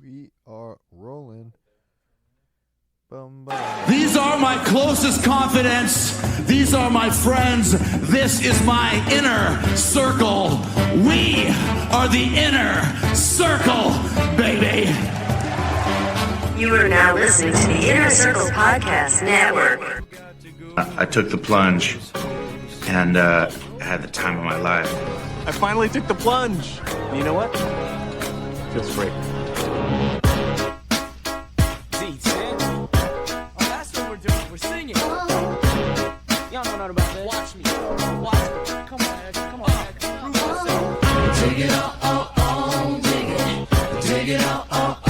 We are rolling. These are my closest confidants. These are my friends. This is my inner circle. We are the inner circle, baby. You are now listening to the Inner Circle Podcast Network. I took the plunge and had the time of my life. I finally took the plunge. And you know what? Feels great. We're singing. Y'all know nothing about that. Watch me. Watch me. Come on, Ed. Come on, Ed. Prove yourself. Dig it up, dig it. Dig it up,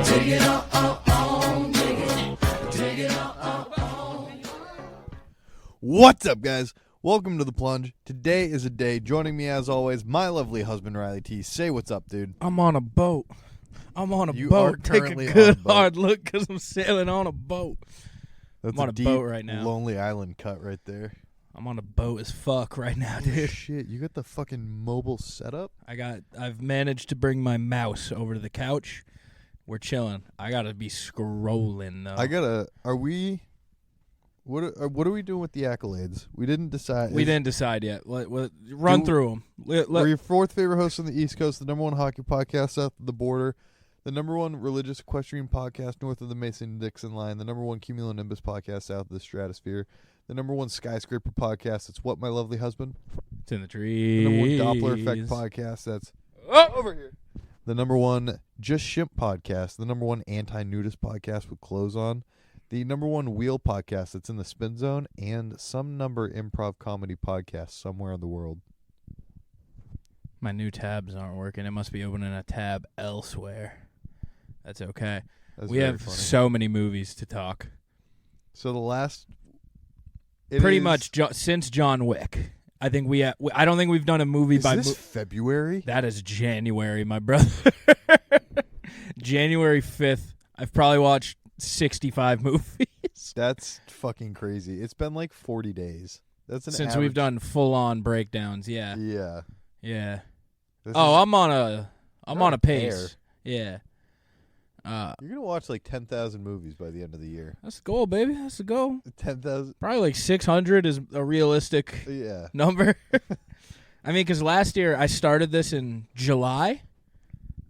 dig it up, dig it. Dig it up, What's up, guys? Welcome to The Plunge. Today is a day. Joining me, as always, my lovely husband, Riley T. Say what's up, dude. I'm on a boat. I'm on a You boat. are Take a currently on good a boat. hard look because I'm sailing on a boat. That's I'm on a deep, boat right now. Lonely Island cut right there. I'm on a boat as fuck right now, Oh, dude. shit, you got the fucking mobile setup? I've managed to bring my mouse over to the couch. We're chilling. I gotta be scrolling though. What are we doing with the accolades? We didn't decide. We didn't decide yet. Run through them. We're your fourth favorite host on the East Coast, the number one hockey podcast south of the border, the number one religious equestrian podcast north of the Mason-Dixon line, the number one cumulonimbus podcast south of the stratosphere, the number one skyscraper podcast. It's What My Lovely Husband. It's in the trees. The number one Doppler effect podcast. That's over here. The number one Just Shimp podcast. The number one anti-nudist podcast with clothes on. The number one wheel podcast that's in the spin zone, and some number improv comedy podcast somewhere in the world. My new tabs aren't working. It must be opening a tab elsewhere. That's okay. We have so many movies to talk. So the last... Pretty much since John Wick. I think I don't think we've done a movie by... Is this February? That is January, my brother. January 5th. I've probably watched 65 movies. That's fucking crazy. It's been like 40 days. That's Since average. we've done full-on breakdowns, yeah. Yeah. Yeah. This I'm on a pace. tear. Yeah. You're going to watch like 10,000 movies by the end of the year. That's the goal, baby. That's the goal. 10,000? Probably like 600 is a realistic Yeah. number. I mean, because last year I started this in July,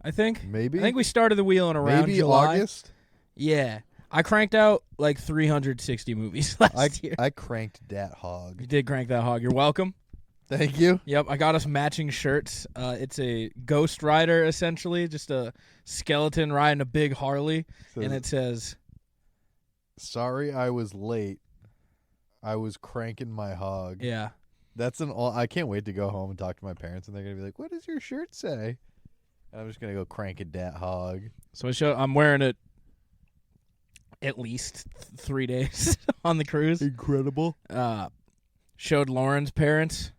I think. Maybe. I think we started the wheel in around Maybe July. August? Yeah. I cranked out like 360 movies last year. I cranked that hog. You did crank that hog. You're welcome. Thank you. Yep, I got us matching shirts. It's a Ghost Rider, essentially, just a skeleton riding a big Harley, and it says, "Sorry I was late. I was cranking my hog." Yeah. That's I can't wait to go home and talk to my parents, and they're going to be like, "What does your shirt say?" And I'm just going to go cranking that hog. So I'm wearing it at least 3 days on the cruise. Incredible. Showed Lauren's parents.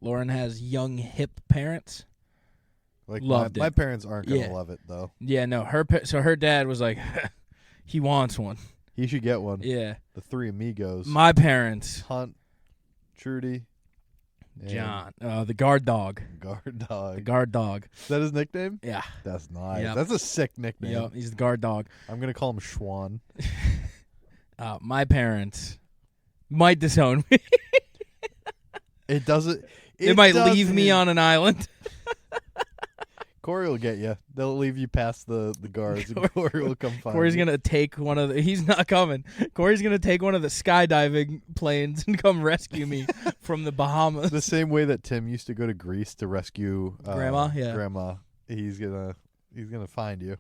Lauren has young, hip parents. Like Loved my it. parents aren't going to Yeah. love it, though. Yeah, no. So her dad was like, he wants one. He should get one. Yeah. The three amigos. My parents. Hunt, Trudy, and John. The guard dog. Guard Dog. The guard dog. Is that his nickname? Yeah. That's nice. Yep. That's a sick nickname. Yeah, he's the guard dog. I'm going to call him Schwan. My parents might disown me. It doesn't. They might leave me on an island. Corey will get you. They'll leave you past the guards, and Corey will come find Corey's you. going to take one of the... He's not coming. Corey's going to take one of the skydiving planes and come rescue me from the Bahamas. The same way that Tim used to go to Greece to rescue Grandma, yeah. Grandma. He's gonna find you.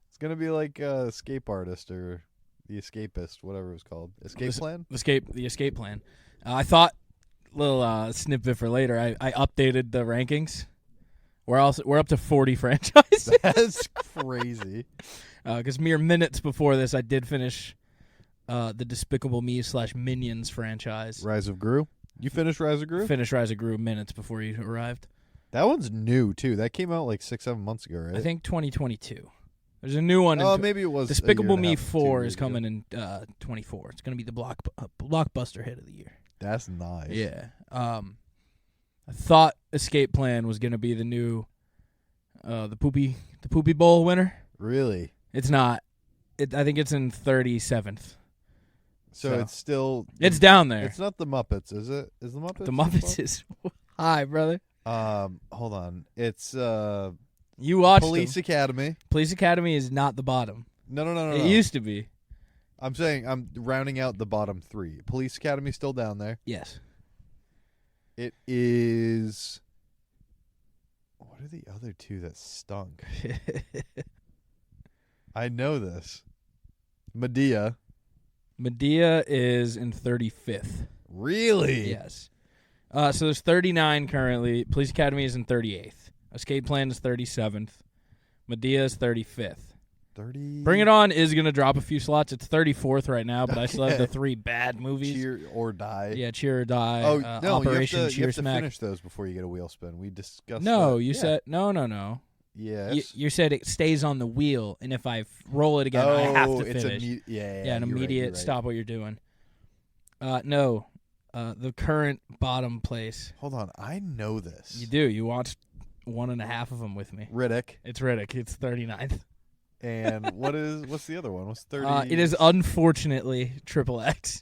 It's gonna be like Escape Artist or The Escapist, whatever it was called. Escape Plan? The escape plan. I thought, little snippet for later, I updated the rankings. We're up to 40 franchises. That's crazy. Because mere minutes before this, I did finish the Despicable Me / Minions franchise. Rise of Gru? You finished Rise of Gru? Finished Rise of Gru minutes before you arrived. That one's new, too. That came out like 6-7 months ago, right? I think 2022. There's a new one. Maybe it was Despicable a year Me and a half, 4 2 is years ago. coming in 24. It's going to be the blockbuster hit of the year. That's nice. Yeah. I thought Escape Plan was going to be the new the Poopy Bowl winner. Really? It's not. I think it's in 37th. So it's still... It's down there. It's not the Muppets, is it? Is the Muppets? The Muppets is high, brother. Hold on. It's you watched Police Academy. Police Academy is not the bottom. No. It used to be. I'm saying I'm rounding out the bottom 3. Police Academy still down there. Yes. It is... What are the other 2 that stunk? I know this. Medea is in 35th. Really? Yes. So there's 39 currently. Police Academy is in 38th. Escape Plan is 37th. Medea is 35th. 30. Bring It On is going to drop a few slots. It's 34th right now, but I still have the 3 bad movies. Cheer or Die. Yeah, Cheer or Die. Oh, no, Operation Cheer you have Smack. to finish those before you get a wheel spin. We discussed No, that. you said no. Yes. You said it stays on the wheel, and if I roll it again, I have to finish. It's an immediate you're right. stop what you're doing. No, the current bottom place. Hold on, I know this. You do. You watched 1.5 of them with me. Riddick. It's Riddick. It's 39th. And what's the other one? What's 30? It is unfortunately Triple X.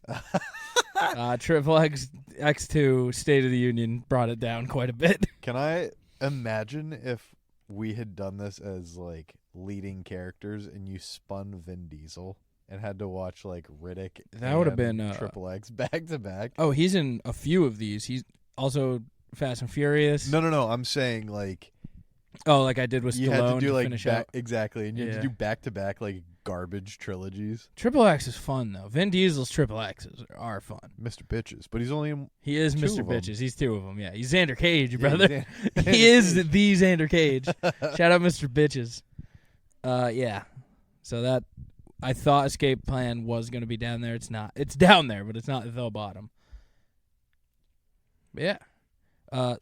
Triple X X2 State of the Union brought it down quite a bit. Can I imagine if we had done this as like leading characters and you spun Vin Diesel and had to watch like Riddick? That would have been Triple X back to back. Oh, he's in a few of these. He's also Fast and Furious. No. I'm saying like. Oh, like I did with Stallone You had to do like finish out. Exactly, and you had to do back to back like garbage trilogies. Triple X is fun though. Vin Diesel's Triple X's are fun. Mr. Bitches, but he's only in He is 2 Mr. of them. Bitches. He's 2 of them. Yeah, he's Xander Cage, brother. he's He is the Xander Cage. Shout out Mr. Bitches. Yeah. So that I thought Escape Plan was going to be down there. It's not. It's down there, but it's not the bottom. But yeah.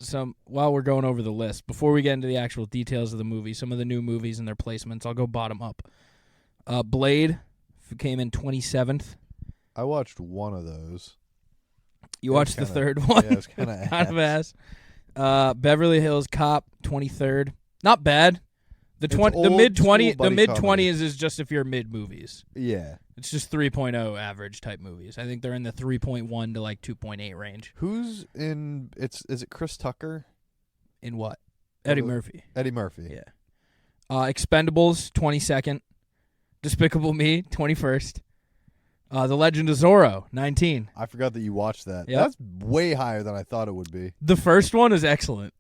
So while we're going over the list, before we get into the actual details of the movie, some of the new movies and their placements, I'll go bottom up. Blade came in 27th. I watched one of those. You watched the third one? Yeah, it was kind of ass. Beverly Hills Cop, 23rd. Not bad. The mid-20s is just if you're mid-movies. Yeah. It's just 3.0 average type movies. I think they're in the 3.1 to like 2.8 range. Who's in? Is it Chris Tucker? In what? Eddie Murphy. Eddie Murphy. Yeah. Expendables, 22nd. Despicable Me, 21st. The Legend of Zorro, 19. I forgot that you watched that. Yep. That's way higher than I thought it would be. The first one is excellent.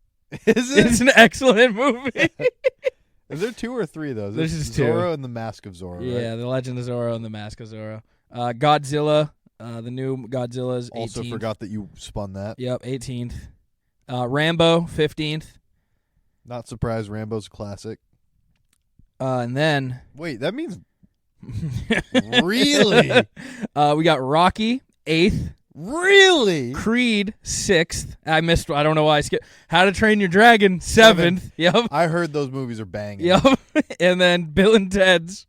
Is it? It's an excellent movie. Is there 2 or 3 of those? There's It's just 2. Zorro and the Mask of Zorro. Yeah, right? The Legend of Zorro and the Mask of Zorro. Godzilla, the new Godzilla's 18th. Also forgot that you spun that. Yep, 18th. Rambo, 15th. Not surprised. Rambo's a classic. And then... Wait, that means... Really? We got Rocky, 8th. Really? Creed, 6th. I don't know why I skipped. How to Train Your Dragon, 7th. Yep. I heard those movies are banging. Yep. And then Bill and Ted's.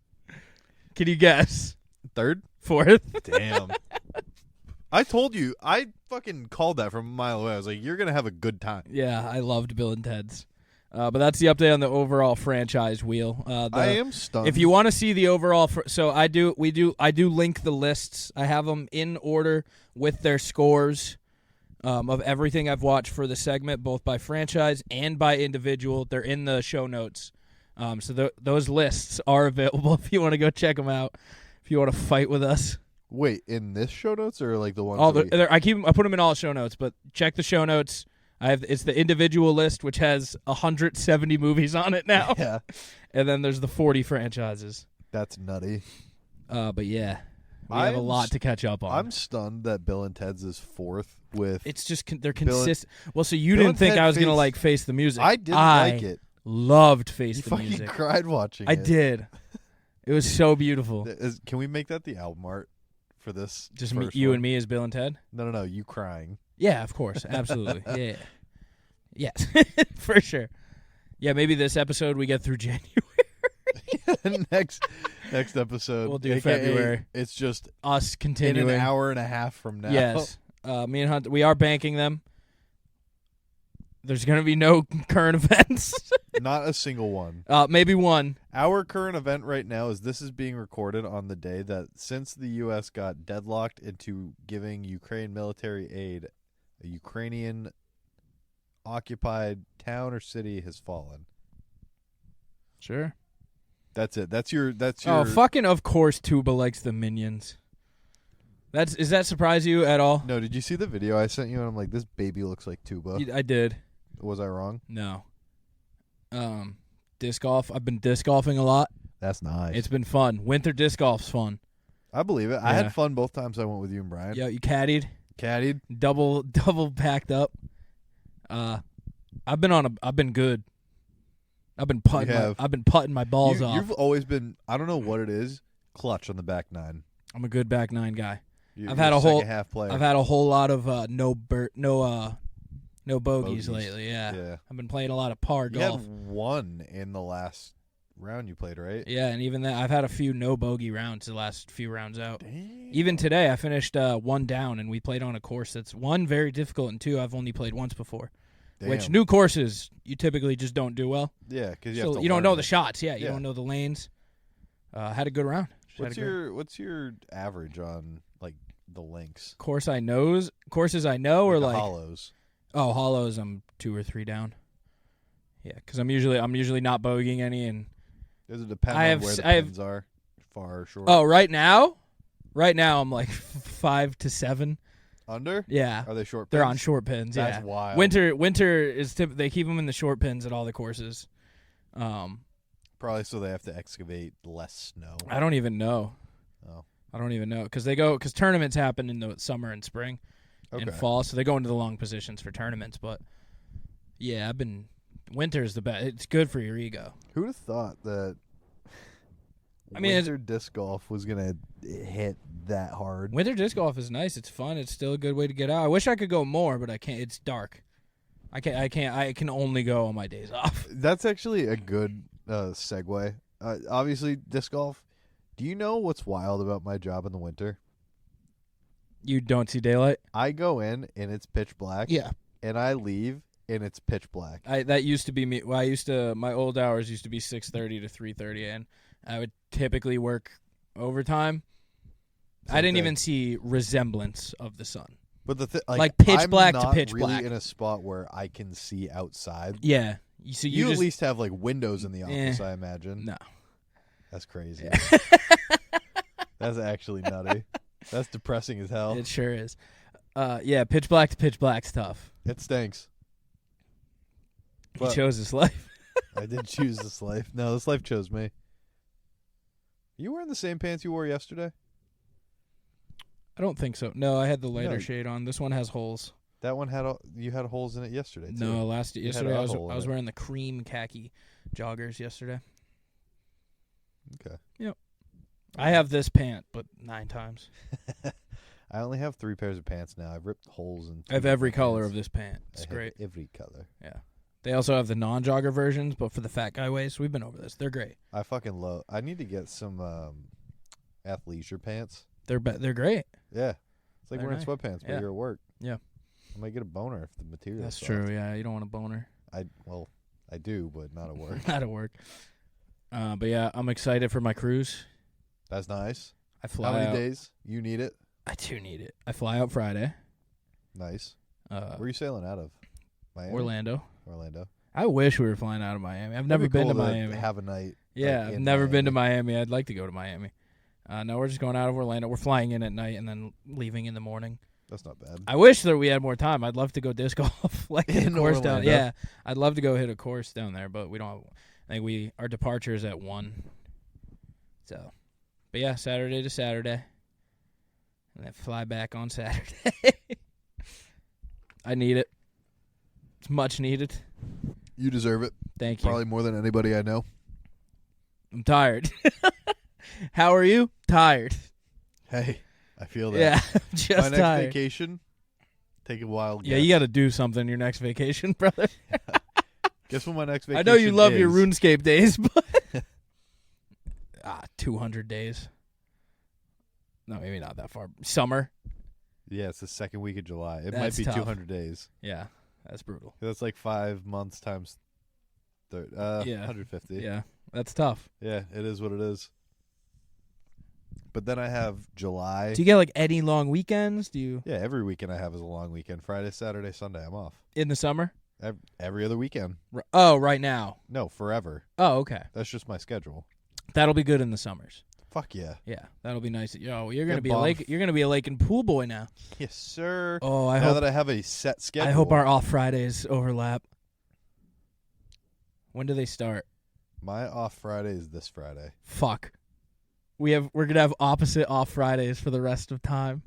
Can you guess? 3rd? 4th. Damn. I told you. I fucking called that from a mile away. I was like, you're going to have a good time. Yeah, I loved Bill and Ted's. But that's the update on the overall franchise wheel. I am stunned. If you want to see the overall, I do link the lists. I have them in order with their scores of everything I've watched for the segment, both by franchise and by individual. They're in the show notes. So those lists are available if you want to go check them out. If you want to fight with us. Wait, in this show notes or like the ones? I put them in all show notes, but check the show notes. It's the individual list, which has 170 movies on it now. Yeah. And then there's the 40 franchises. That's nutty. But yeah, we have a lot to catch up on. I'm stunned that Bill and Ted's is 4th with... It's just they're consistent. Well, so you Bill didn't think and I was Ted going to Face the Music. I didn't like it. Loved Face the fucking Music. Cried watching it. I did. It was so beautiful. Can we make that the album art for this? Just first you one? and me as Bill and Ted? No, you crying. Yeah, of course. Absolutely. Yeah. Yes, for sure. Yeah, maybe this episode we get through January. next episode. We'll do AKA, February. It's just us in continuing. an hour and a half from now. Yes. Me and Hunt, we are banking them. There's going to be no current events. Not a single one. Maybe one. Our current event right now is this is being recorded on the day that since the U.S. got deadlocked into giving Ukraine military aid, a Ukrainian occupied town or city has fallen. Sure. That's it. That's your. Oh, fucking of course Tuba likes the Minions. Does that surprise you at all? No, did you see the video I sent you? And I'm like, this baby looks like Tuba. I did. Was I wrong? No. Disc golf. I've been disc golfing a lot. That's nice. It's been fun. Winter disc golf's fun. I believe it. Yeah. I had fun both times I went with you and Brian. Yeah, you caddied. Caddied. Double packed up. I've been good. I've been putting my balls off. You've always been, I don't know what it is, clutch on the back nine. I'm a good back nine guy. I've had a whole lot of no bogeys lately. Yeah. I've been playing a lot of par golf. You had one in the last round you played, right? Yeah, and even that I've had a few no bogey rounds the last few rounds out. Damn. Even today I finished one down, and we played on a course that's one very difficult, and two I've only played once before. Damn. Which new courses you typically just don't do well. Yeah, because you don't know the shots. Yeah, you don't know the lanes. Had a good round. What's your average on like the links? Courses I know, or like hollows. Oh, hollows. I'm 2 or 3 down. Yeah, because I'm usually not bogeying any, and does it depend on where the pins are, far or short? Oh, right now I'm like 5 to 7 under. Yeah, are they short? They're pins? on short pins. That's yeah, wild. Winter is they keep them in the short pins at all the courses. Probably so they have to excavate less snow. I don't even know. Oh, I don't even know because tournaments happen in the summer and spring. And fall, so they go into the long positions for tournaments. But yeah, winter's the best. It's good for your ego. Who would have thought that? Winter disc golf was gonna hit that hard. Winter disc golf is nice. It's fun. It's still a good way to get out. I wish I could go more, but I can't. It's dark. I can only go on my days off. That's actually a good segue. Obviously, disc golf. Do you know what's wild about my job in the winter? You don't see daylight? I go in and it's pitch black. Yeah. And I leave and it's pitch black. That used to be me. Well, my old hours used to be 6:30 to 3:30, and I would typically work overtime. I didn't even see resemblance of the sun. But the like pitch I'm black not to pitch really black in a spot where I can see outside. Yeah. So you just, at least have like windows in the office, I imagine. No. That's crazy. That's actually nutty. That's depressing as hell. It sure is. Yeah, pitch black to pitch black's tough. It stinks. He chose this life. I did choose this life. No, this life chose me. You wearing the same pants you wore yesterday? I don't think so. No, I had the lighter shade on. This one has holes. That one you had holes in it yesterday too. No, yesterday I was wearing the cream khaki joggers yesterday. Okay. Yep. I have this pant, but 9 times. I only have 3 pairs of pants now. I've ripped holes in. I have every color of this pant. It's great. Every color. Yeah. They also have the non-jogger versions, but for the fat guy waist. We've been over this. They're great. I fucking love. I need to get some athleisure pants. They're great. Yeah. It's like They're wearing nice. sweatpants, but you're at work. Yeah. I might get a boner if the material. That's true. Yeah, you don't want a boner. I do, but not at work. Not at work. But yeah, I'm excited for my cruise. That's nice. I fly How many out. days? You need it? I do need it. I fly out Friday. Nice. Where are you sailing out of? Miami? Orlando. I wish we were flying out of Miami. I've never been to Miami. Have a night. Yeah, I've never been to Miami. I'd like to go to Miami. No, we're just going out of Orlando. We're flying in at night and then leaving in the morning. That's not bad. I wish that we had more time. I'd love to go disc golf, like hit a course Orlando. down. Yeah, I'd love to go hit a course down there, but we don't. I think our departure is at 1. So, but yeah, Saturday to Saturday, and then fly back on Saturday. I need it. It's much needed. You deserve it. Thank you. Probably more than anybody I know. I'm tired. How are you? Tired. Hey, I feel that. Yeah, just my next tired. vacation, take a wild guess. Yeah, you got to do something your next vacation, brother. Guess what my next vacation I know you love is. your RuneScape days, but 200 days. No, maybe not that far. Summer. Yeah, it's the second week of July. It That's might be tough. 200 days. Yeah, That's brutal. That's like 5 months times 150. Yeah, that's tough. Yeah, it is what it is. But then I have July. Do you get like any long weekends? Do you? Yeah, every weekend I have is a long weekend. Friday, Saturday, Sunday, I'm off. In the summer? Every other weekend. Oh, right now. No, forever. Oh, okay. That's just my schedule. That'll be good in the summers. Fuck yeah. Yeah, that'll be nice. Yo, you're gonna be a lake. You're gonna be a lake and pool boy now. Yes, sir. Oh, now that I have a set schedule. I hope our off Fridays overlap. When do they start? My off Friday is this Friday. Fuck. We're gonna have opposite off Fridays for the rest of time.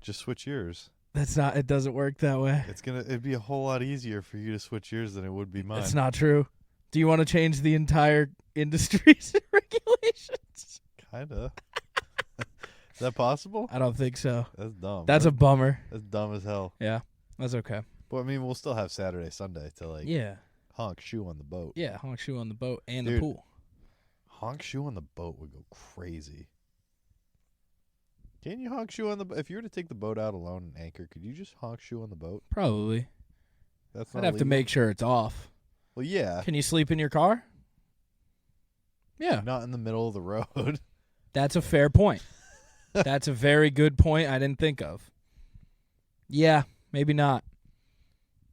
Just switch yours. That's not. It doesn't work that way. It'd be a whole lot easier for you to switch yours than it would be mine. That's not true. Do you want to change the entire industry's regulations? Kinda. Is that possible? I don't think so. That's dumb. That's a bummer. That's dumb as hell. Yeah, that's okay. But I mean, we'll still have Saturday, Sunday to honk shoe on the boat. Yeah, honk shoe on the boat and Dude, the pool. Honk shoe on the boat would go crazy. Can you honk shoe on the boat? If you were to take the boat out alone and anchor, could you just honk shoe on the boat? Probably. That's I'd not have to legal? make sure it's off. Well, yeah. Can you sleep in your car? Yeah. Not in the middle of the road. That's a fair point. That's a very good point I didn't think of. Yeah, maybe not.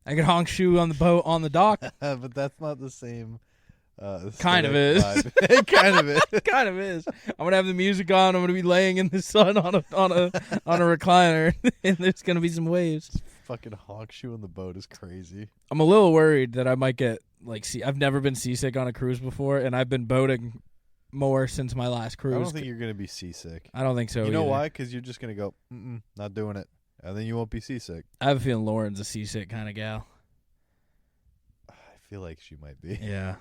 I could honk shoe on the boat on the dock. But that's not the same. Kind of is. It kind of is. Kind of is. I'm gonna have the music on. I'm gonna be laying in the sun on a recliner, and there's gonna be some waves. Fucking honk shoe on the boat is crazy. I'm a little worried that I might get I've never been seasick on a cruise before, and I've been boating more since my last cruise. I don't think you're gonna be seasick. I don't think so. You know either. why? Because you're just gonna go, not doing it, and then you won't be seasick. I have a feeling Lauren's a seasick kind of gal. I feel like she might be. Yeah.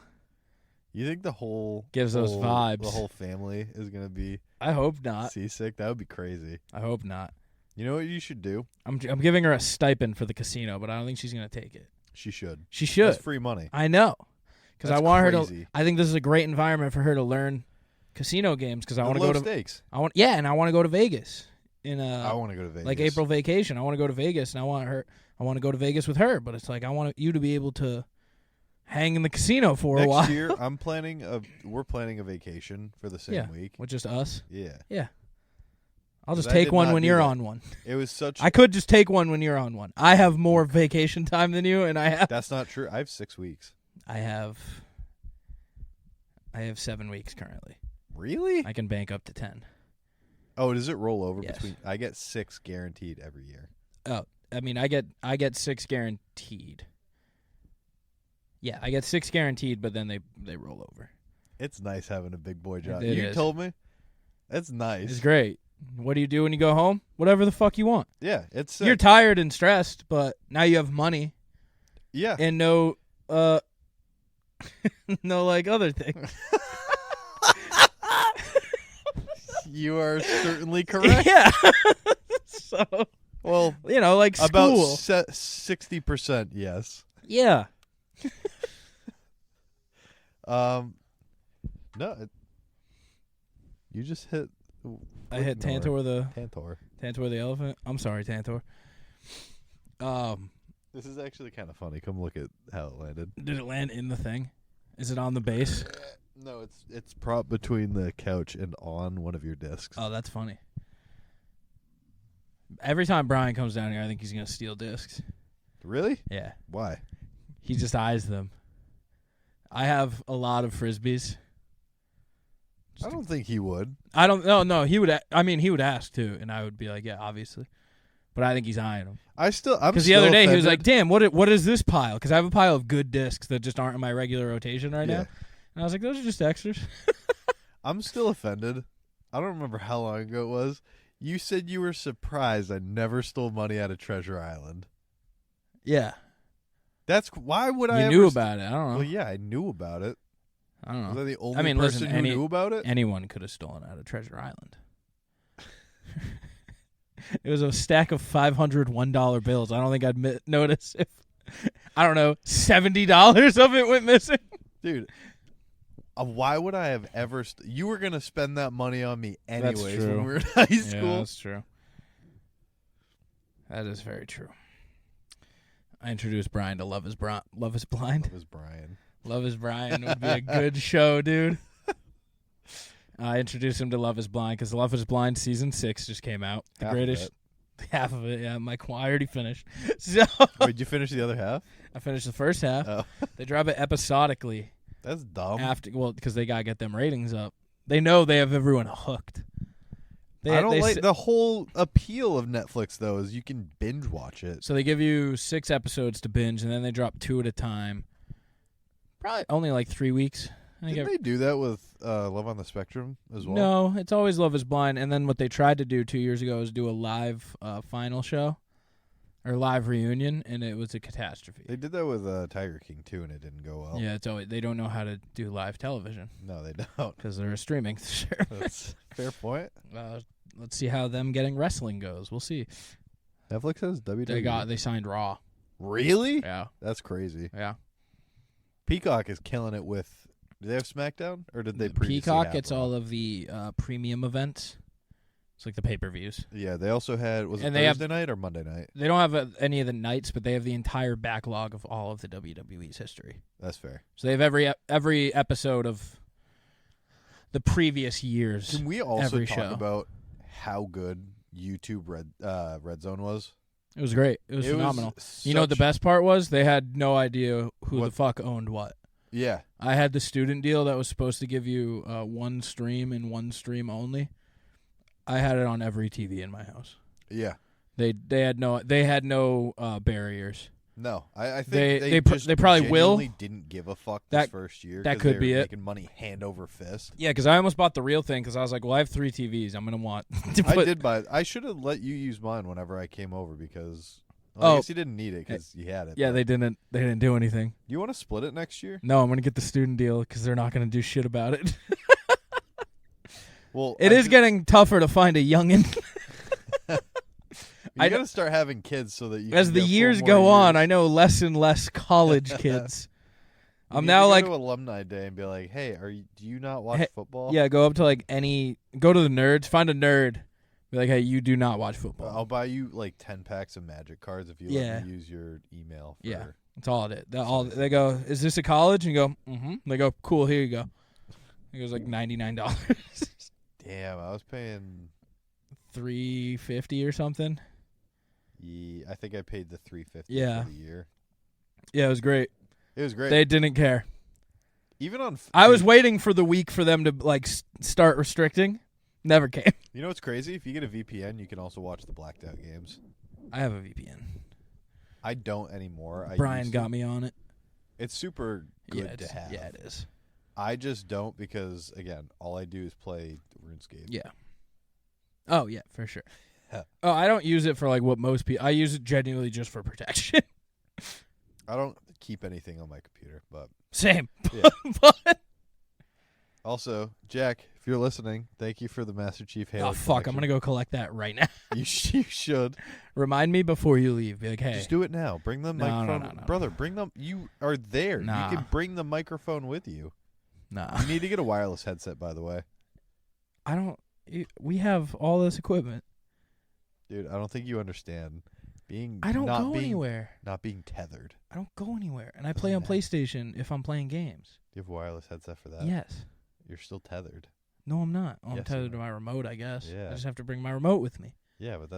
You think the whole Gives those vibes. The whole family is gonna be I hope not. seasick? That would be crazy. I hope not. You know what you should do? I'm giving her a stipend for the casino, but I don't think she's gonna take it. She should. She should. That's free money. I know, because I That's want her to. crazy. I think this is a great environment for her to learn casino games. Because I want to go to stakes. and I want to go to Vegas in I want to go to Vegas. like April vacation. I want to go to Vegas, and I want to go to Vegas with her. But it's like I want you to be able to hang in the casino for a while. Next year, we're planning a vacation for the same week. With just us. Yeah. Yeah. I'll just 'Cause I take did one not when do you're that. on one. It was such. I could just take one when you're on one. I have more vacation time than you, and I have. That's not true. I have 6 weeks. I have 7 weeks currently. Really? I can bank up to 10. Oh, does it roll over Yes. between? I get 6 guaranteed every year. Oh, I mean, I get 6 guaranteed. Yeah, I get 6 guaranteed, but then they roll over. It's nice having a big boy job. It You is. told me. That's nice. It's great. What do you do when you go home? Whatever the fuck you want. Yeah, it's sick. You're tired and stressed, but now you have money Yeah. and no no like other things. You are certainly correct. Yeah. So, Well, like about school. 60%, yes. Yeah. No, you just hit. I hit Tantor the elephant. I'm sorry, Tantor. This is actually kind of funny. Come look at how it landed. Did it land in the thing? Is it on the base? No, it's propped between the couch and on one of your discs. Oh, that's funny. Every time Brian comes down here, I think he's gonna steal discs. Really? Yeah. Why? He just eyes them. I have a lot of Frisbees. I don't think he would. I don't. No. He would. He would ask too, and I would be like, yeah, obviously. But I think he's eyeing them. Because the other day he was like, damn, what is this pile? Because I have a pile of good discs that just aren't in my regular rotation right now. And I was like, those are just extras. I'm still offended. I don't remember how long ago it was. You said you were surprised I never stole money out of Treasure Island. Yeah. Why would I You ever knew about it. I don't know. Well, yeah, I knew about it. I don't know. Was I the only person who knew about it? Anyone could have stolen out of Treasure Island. It was a stack of $501 bills. I don't think I'd notice if, I don't know, $70 of it went missing. Dude, why would I have ever... you were going to spend that money on me anyways when we were in high school. Yeah, that's true. That is very true. I introduced Brian to Love is Blind. Love is Brian. Love is Brian would be a good show, dude. I introduced him to Love is Blind because Love is Blind season 6 just came out. The greatest. Half of it, yeah. I already finished. So Wait, did you finish the other half? I finished the first half. Oh. They drop it episodically. That's dumb. Because they gotta get them ratings up. They know they have everyone hooked. I don't like the whole appeal of Netflix though. Is you can binge watch it. So they give you 6 episodes to binge, and then they drop 2 at a time. Probably only like 3 weeks. Didn't they do that with Love on the Spectrum as well? No, it's always Love is Blind. And then what they tried to do 2 years ago is do a live final show or live reunion, and it was a catastrophe. They did that with Tiger King too, and it didn't go well. Yeah, it's always, they don't know how to do live television. No, they don't. Because they're a streaming service. That's a fair point. Let's see how them getting wrestling goes. We'll see. Netflix has WWE. They signed Raw. Really? Yeah. That's crazy. Yeah. Peacock is killing it with. Do they have SmackDown, or did they previously Peacock have gets Raw? all of the premium events. It's like the pay-per-views. Yeah, they also had, was it And they Thursday night or Monday night? They don't have any of the nights, but they have the entire backlog of all of the WWE's history. That's fair. So they have every episode of the previous years. Can we also talk show. about how good YouTube Red Zone was? It was great. It was phenomenal. You know what the best part was? They had no idea who the fuck owned what. Yeah. I had the student deal that was supposed to give you one stream and one stream only. I had it on every TV in my house. Yeah. They had no barriers. No, I think they probably will. Didn't give a fuck That- this first year. that could be it. Making money hand over fist. Yeah, because I almost bought the real thing because I was like, well, I have 3 TVs. I'm gonna want. To put... I did buy it. I should have let you use mine whenever I came over because I guess you didn't need it because you had it. Yeah, they didn't. They didn't do anything. You want to split it next year? No, I'm gonna get the student deal because they're not gonna do shit about it. Well, it is getting tougher to find a youngin. You gotta start having kids so that you. As the years go on, I know less and less college kids. I'm now like go to alumni day and be like, "Hey, do you not watch football?" Yeah, go up to go to the nerds, find a nerd, be like, "Hey, you do not watch football." I'll buy you like 10 packs of Magic cards if you let me use your email. Yeah, that's all it is. They go, "Is this a college?" And you go, "Mm-hmm." They go, "Cool, here you go." It was like $99. Damn, I was paying $350 or something. Yeah, I think I paid the $350 for the year. Yeah, it was great. It was great. They didn't care. Even on, I was waiting for the week for them to start restricting. Never came. You know what's crazy? If you get a VPN, you can also watch the blacked out games. I have a VPN. I don't anymore. Brian got me on it. It's super good to have. Yeah, it is. I just don't because again, all I do is play RuneScape. Yeah. Oh yeah, for sure. Oh, I don't use it for what most people. I use it genuinely just for protection. I don't keep anything on my computer, but same. Yeah. But also, Jack, if you're listening, thank you for the Master Chief Halo. Oh fuck, collection. I'm gonna go collect that right now. You should. Remind me before you leave. Be like, hey, just do it now. Bring the microphone, no. brother. Bring them. You are there. Nah. You can bring the microphone with you. Nah. You need to get a wireless headset, by the way. I don't. We have all this equipment. Dude, I don't think you understand. I don't go anywhere. Not being tethered. I don't go anywhere, and I play on PlayStation if I'm playing games. Do you have a wireless headset for that? Yes. You're still tethered. No, I'm not. I'm Yes, tethered to my remote, I guess. Yeah. I just have to bring my remote with me. Yeah, but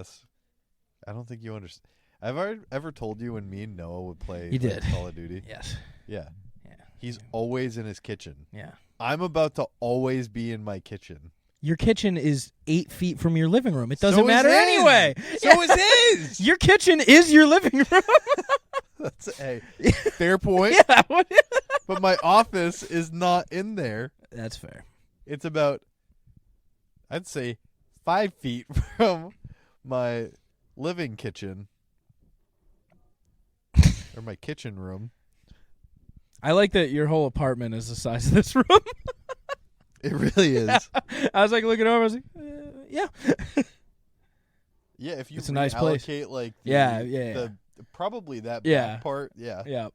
I don't think you understand. Have I ever told you when me and Noah would play Call of Duty? Yes. Yeah. Yeah. He's always in his kitchen. Yeah. I'm about to always be in my kitchen. Your kitchen is 8 feet from your living room. It doesn't matter his. anyway. So is his. Your kitchen is your living room. That's a fair point. Yeah. But my office is not in there. That's fair. It's about, I'd say, 5 feet from my living kitchen. Or my kitchen room. I like that your whole apartment is the size of this room. It really is. I was looking over. I was like, yeah. Yeah, if you it's a nice place. Probably that back part. Yeah. Yeah.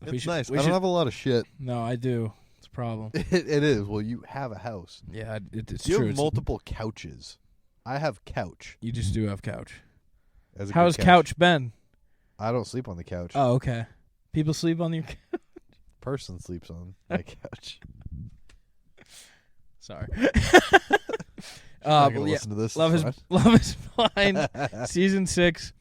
It's nice. I don't have a lot of shit. No, I do. It's a problem. It is. Well, you have a house. Yeah, it's you true. You have multiple couches. I have couch. You just do have couch. As a How's good couch been? I don't sleep on the couch. Oh, okay. People sleep on your couch? Person sleeps on my couch. Sorry. Not gonna listen to this. Love is Blind, season 6.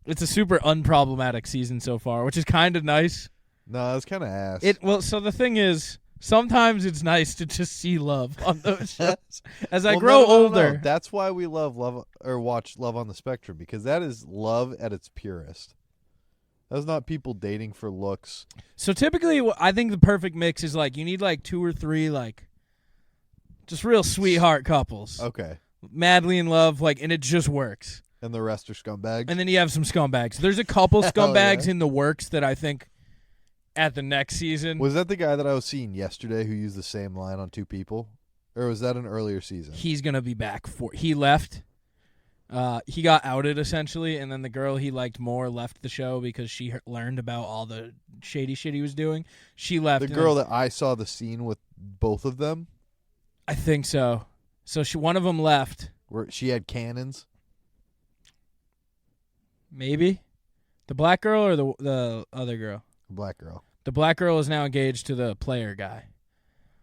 It's a super unproblematic season so far, which is kind of nice. No, it's kind of ass. So the thing is, sometimes it's nice to just see love on those shows. As I grow older, no. That's why we watch Love on the Spectrum, because that is love at its purest. That's not people dating for looks. So typically, I think the perfect mix is like you need like 2 or 3 like just real sweetheart couples. Okay. Madly in love, and it just works. And the rest are scumbags. And then you have some scumbags. There's a couple scumbags in the works that I think at the next season. Was that the guy that I was seeing yesterday who used the same line on 2 people? Or was that an earlier season? He's going to be back. He left. He got outed, essentially, and then the girl he liked more left the show because she learned about all the shady shit he was doing. She left. The girl that I saw the scene with both of them? I think so. So one of them left. Where she had cannons? Maybe. The black girl or the other girl? Black girl. The black girl is now engaged to the player guy.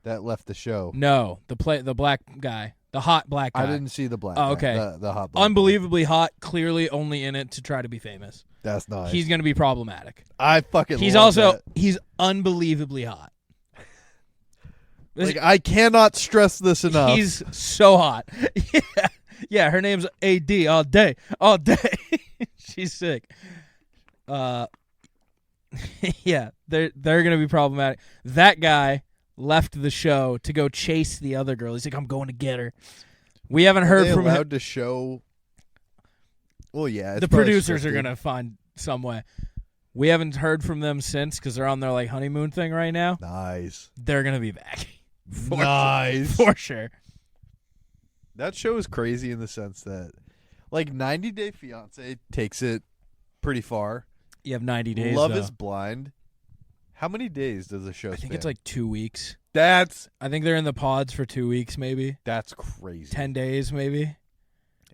That left the show. No, the black guy. The hot black guy. I didn't see the black guy. Okay. The hot black Unbelievably hot, clearly only in it to try to be famous. That's nice. He's going to be problematic. I fucking He's love also that. He's unbelievably hot. I cannot stress this enough. He's so hot. Yeah, her name's AD all day. All day. She's sick. Yeah, they're going to be problematic. That guy left the show to go chase the other girl. He's like, I'm going to get her. We haven't heard from him. Allowed to show. Well, yeah. The producers are going to find some way. We haven't heard from them since because they're on their honeymoon thing right now. Nice. They're going to be back. Nice. For sure. That show is crazy in the sense that 90 Day Fiancé takes it pretty far. You have 90 days. Love is Blind. How many days does the show I think span? it's 2 weeks. I think they're in the pods for 2 weeks, maybe. That's crazy. 10 days, maybe.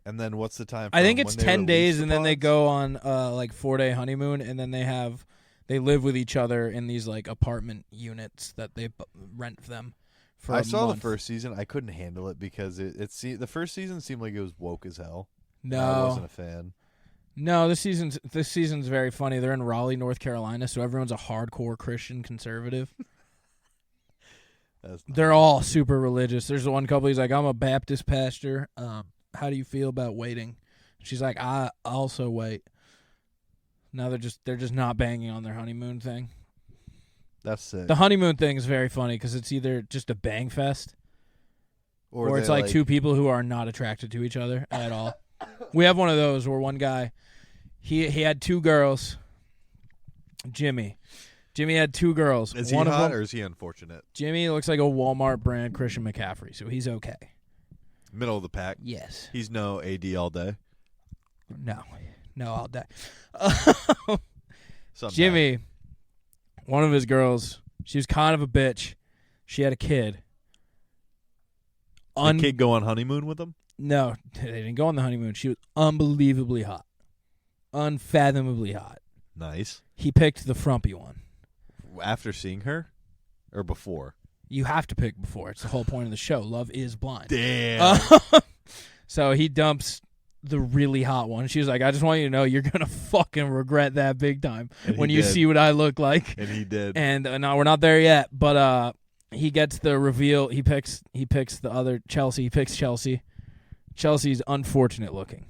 And then what's the time? I think it's 10 days, and then they go on 4-day honeymoon, and then they live with each other in these apartment units that they rent them for. I saw the first season. I couldn't handle it because the first season seemed like it was woke as hell. No, I wasn't a fan. No, this season's very funny. They're in Raleigh, North Carolina, so everyone's a hardcore Christian conservative. They're all super religious. There's one couple. He's like, I'm a Baptist pastor. How do you feel about waiting? She's like, I also wait. Now they're just not banging on their honeymoon thing. That's sick. The honeymoon thing is very funny because it's either just a bang fest, or it's like 2 people who are not attracted to each other at all. We have one of those where one guy, he had 2 girls. Jimmy had 2 girls. Is he hot or is he unfortunate? Jimmy looks like a Walmart brand Christian McCaffrey, so he's okay. Middle of the pack. Yes. He's no AD all day. No, all day. Jimmy, one of his girls, she was kind of a bitch. She had a kid. The kid go on honeymoon with him? No, they didn't go on the honeymoon. She was unbelievably hot. Unfathomably hot. Nice. He picked the frumpy one. After seeing her? Or before? You have to pick before. It's the whole point of the show. Love is blind. Damn. So he dumps the really hot one. She was like, I just want you to know you're going to fucking regret that big time when you see what I look like. And he did. And no, we're not there yet. But he gets the reveal. He picks the other Chelsea. He picks Chelsea. Chelsea's unfortunate looking.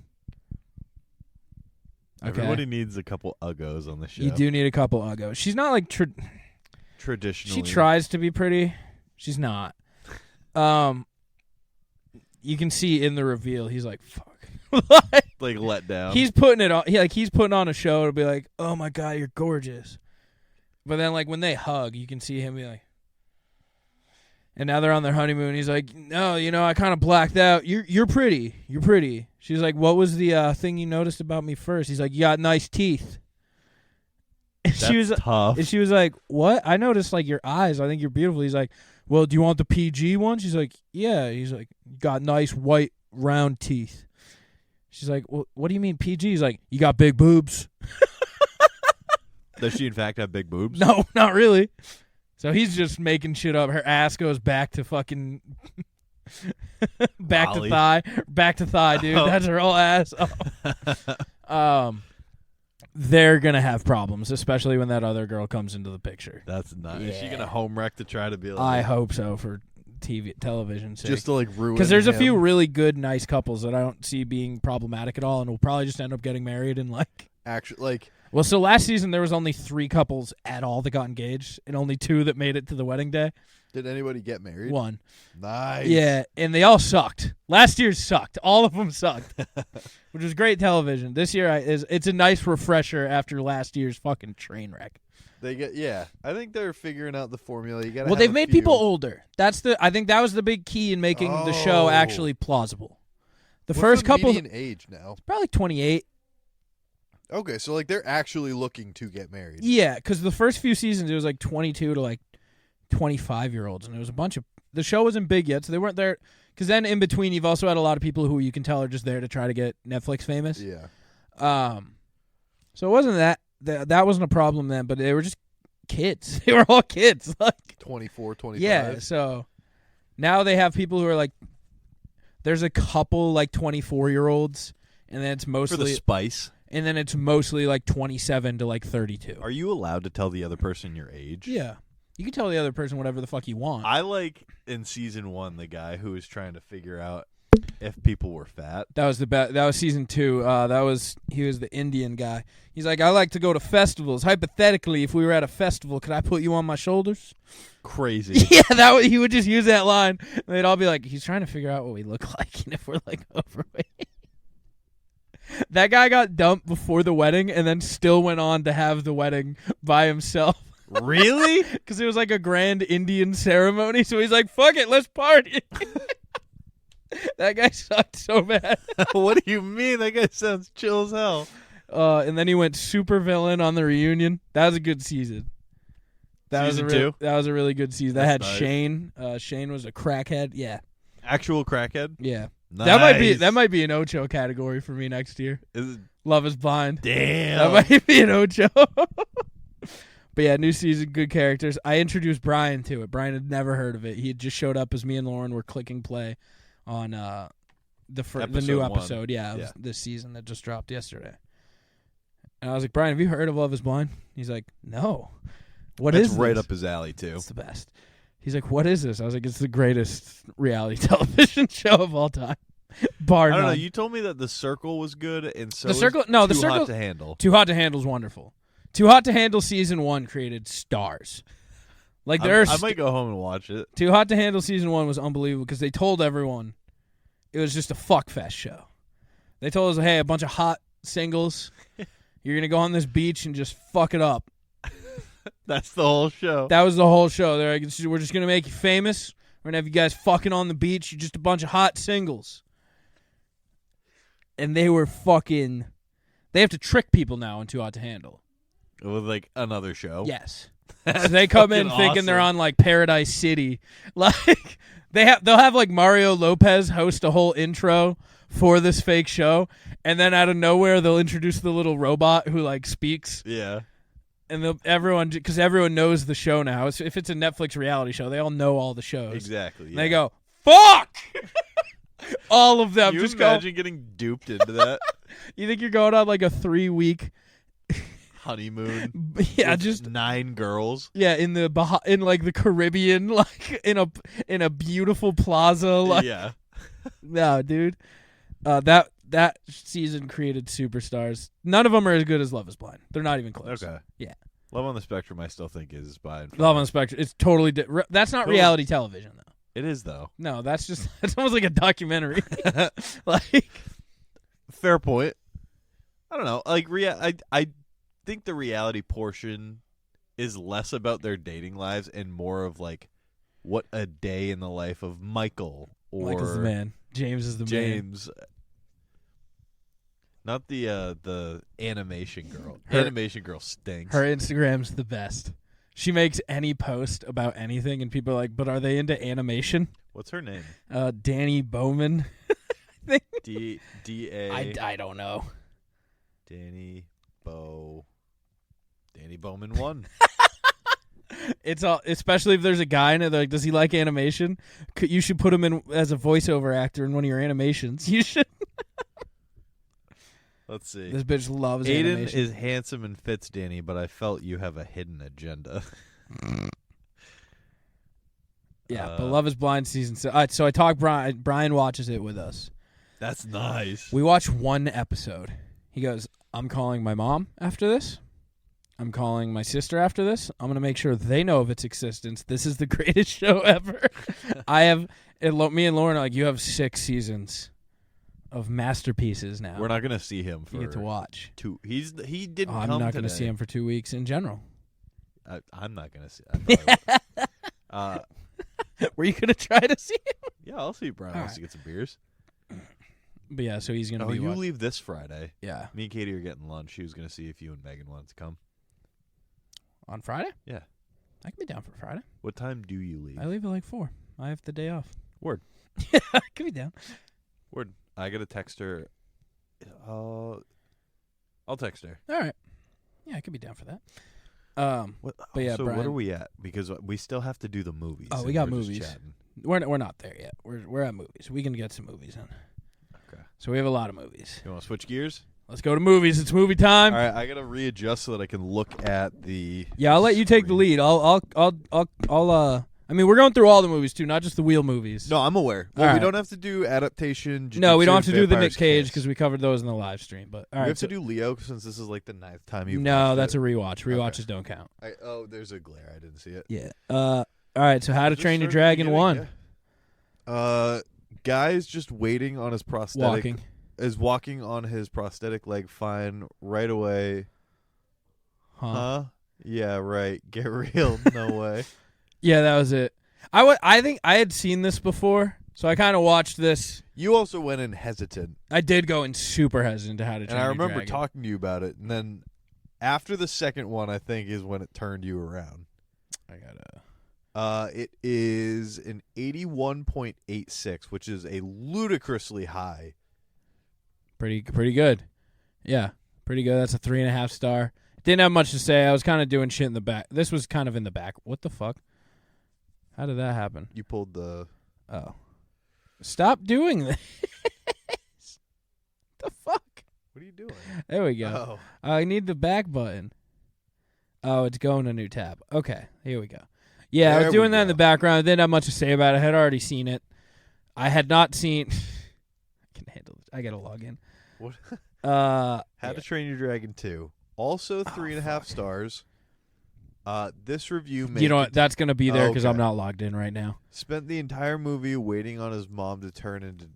Okay. Everybody needs a couple uggos on the show. You do need a couple uggos. She's not traditionally. She tries to be pretty. She's not. You can see in the reveal, he's like, fuck. like let down. He's putting it on. He's putting on a show to be like, oh my God, you're gorgeous. But then when they hug, you can see him be like, and now they're on their honeymoon. He's like, no, I kind of blacked out. You're pretty. You're pretty. She's like, what was the thing you noticed about me first? He's like, you got nice teeth. And That's tough. And she was like, what? I noticed your eyes. I think you're beautiful. He's like, well, do you want the PG one? She's like, yeah. He's like, got nice white round teeth. She's like, well, what do you mean PG? He's like, you got big boobs. Does she in fact have big boobs? No, not really. So he's just making shit up. Her ass goes back to fucking back Wally. to thigh, dude. That's her whole ass. Oh. They're gonna have problems, especially when that other girl comes into the picture. That's nice. Yeah. Is she gonna home wreck to try to be like? I hope so for television sake. Just to like ruin. Because there's a him. few really good, nice couples that I don't see being problematic at all, and will probably just end up getting married and like. Actually, like. Well, so last season there was only 3 couples at all that got engaged, and only 2 that made it to the wedding day. Did anybody get married? 1. Nice. Yeah, and they all sucked. Last year sucked. All of them sucked, which was great television. This year it's a nice refresher after last year's fucking train wreck. They get I think they're figuring out the formula. You got. Well, they've made people older. I think that was the big key in making the show actually plausible. The first couple median age now. Probably 28. Okay, so like they're actually looking to get married. Yeah, because the first few seasons it was like 22 to like 25-year-olds, and there was a bunch of. The show wasn't big yet, so they weren't there. Because then in between, you've also had a lot of people who you can tell are just there to try to get Netflix famous. Yeah. So it wasn't that wasn't a problem then, but they were just kids. They were all kids, like 24, 25. Yeah. So now they have people who are like. There's a couple like 24-year-olds, and then it's mostly for the spice. And then it's mostly like 27 to like 32. Are you allowed to tell the other person your age? Yeah. You can tell the other person whatever the fuck you want. I like in season 1 the guy who was trying to figure out if people were fat. That was that was season 2. He was the Indian guy. He's like, I like to go to festivals. Hypothetically, if we were at a festival, could I put you on my shoulders? Crazy. Yeah, he would just use that line. And they'd all be like, he's trying to figure out what we look like and if we're like overweight. That guy got dumped before the wedding and then still went on to have the wedding by himself. Really? Because it was like a grand Indian ceremony. So he's like, fuck it, let's party. That guy sucked so bad. What do you mean? That guy sounds chill as hell. And then he went super villain on the reunion. That was a good season. Season 2? That was a really good season. That had nice. Shane. Shane was a crackhead. Yeah. Actual crackhead? Yeah. Nice. That might be an Ocho category for me next year. Is it? Love is Blind. Damn. That might be an Ocho. But yeah, new season, good characters. I introduced Brian to it. Brian had never heard of it. He had just showed up as me and Lauren were clicking play on the new episode. Yeah, it was this season that just dropped yesterday. And I was like, Brian, have you heard of Love is Blind? He's like, no. What is That's right this? up his alley, too. It's the best. He's like, what is this? I was like, it's the greatest reality television show of all time. Bar I don't know. none. You told me that The Circle was good, and so The Circle, no, Too The Circle, Hot to Handle. Too Hot to Handle is wonderful. Too Hot to Handle season 1 created stars. Like I might go home and watch it. Too Hot to Handle season 1 was unbelievable because they told everyone it was just a fuck fest show. They told us, hey, a bunch of hot singles, you're gonna go on this beach and just fuck it up. That's the whole show. That was the whole show. They're like, we're just gonna make you famous. We're gonna have you guys fucking on the beach. You're just a bunch of hot singles. And they were fucking. They have to trick people now in Too Hot to Handle. With like another show. Yes. So they come in thinking they're on like Paradise City. Like they'll have like Mario Lopez host a whole intro for this fake show, and then out of nowhere they'll introduce the little robot who like speaks. Yeah. And everyone, because everyone knows the show now. If it's a Netflix reality show, they all know all the shows. Exactly. Yeah. And they go, fuck! All of them. Can you just imagine getting duped into that? You think you're going on like a 3-week honeymoon? Yeah, with just 9 girls. Yeah, in like the Caribbean, like in a beautiful plaza. Like, yeah. No, dude. That season created superstars. None of them are as good as Love is Blind. They're not even close. Okay. Yeah. Love on the Spectrum, I still think is by Love on the Spectrum. It's totally that's not reality television though. It is though. No, that's almost like a documentary. Like, fair point. I don't know. Like I think the reality portion is less about their dating lives and more of like what a day in the life of Michael or Michael's the man. James is the man. Not the animation girl. Animation girl stinks. Her Instagram's the best. She makes any post about anything, and people are like, but are they into animation? What's her name? Danny Bowman. I think. D-A. I don't know. Danny Bowman 1. It's all, especially if there's a guy in it. Like, does he like animation? You should put him in as a voiceover actor in one of your animations. You should. Let's see. This bitch loves Aiden animation. is handsome and fits Danny, but I felt you have a hidden agenda. Yeah, but Love is Blind season 6. So I talked Brian. Brian watches it with us. That's nice. We watched one episode. He goes, I'm calling my mom after this. I'm calling my sister after this. I'm going to make sure they know of its existence. This is the greatest show ever. Me and Lauren are like, you have 6 seasons of masterpieces now. We're not going to see him for you get to watch. He didn't come I'm not going to see him for 2 weeks in general. I'm not going to see him. Were you going to try to see him? Yeah, I'll see Brian wants to get some beers. But yeah, so he's going to be... you leave this Friday. Yeah. Me and Katie are getting lunch. She was going to see if you and Megan wanted to come. On Friday? Yeah. I can be down for Friday. What time do you leave? I leave at like 4. I have the day off. Word. Yeah, I can be down. Word. I got to text her. I'll text her. All right. Yeah, I could be down for that. But yeah, so Brian, what are we at? Because we still have to do the movies. Oh, we got we're just movies. chatting. We're not there yet. We're at movies. We can get some movies in. Okay. So we have a lot of movies. You want to switch gears? Let's go to movies. It's movie time. All right, I gotta readjust so that I can look at the. Yeah, I'll let you take the lead. I mean, we're going through all the movies too, not just the wheel movies. No, I'm aware. Well, All we right. don't have to do adaptation. No, we don't have to do the Nick Vampire's Cage Kiss. because we covered those in the live stream. But all We right, have to do Leo since this is like the 9th time you. No, that's a rewatch. Rewatches don't count. There's a glare. I didn't see it. Yeah. All right. So, How to Train Your Dragon 1. Guy's just waiting on his prosthetic. Walking. Is walking on his prosthetic leg fine right away. Huh? Yeah, right. Get real. No way. Yeah, that was it. I think I had seen this before, so I kind of watched this. You also went in hesitant. I did go in super hesitant to How to Train And I Your remember Dragon. talking to you about it, and then after the second one, I think, is when it turned you around. I gotta. It is an 81.86, which is a ludicrously high. Pretty good. Yeah, pretty good. That's a 3.5 star. Didn't have much to say. I was kind of doing shit in the back. This was kind of in the back. What the fuck? How did that happen? You pulled the... Oh. Stop doing this. The fuck? What are you doing? There we go. Oh. I need the back button. Oh, it's going to new tab. Okay, here we go. Yeah, I was doing that in the background. I didn't have much to say about it. I had already seen it. I had not seen... I can handle it. I got to log in. What? How to Train Your Dragon 2. Also 3.5 stars. This review made... You know what? That's going to be there because I'm not logged in right now. Spent the entire movie waiting on his mom to turn into...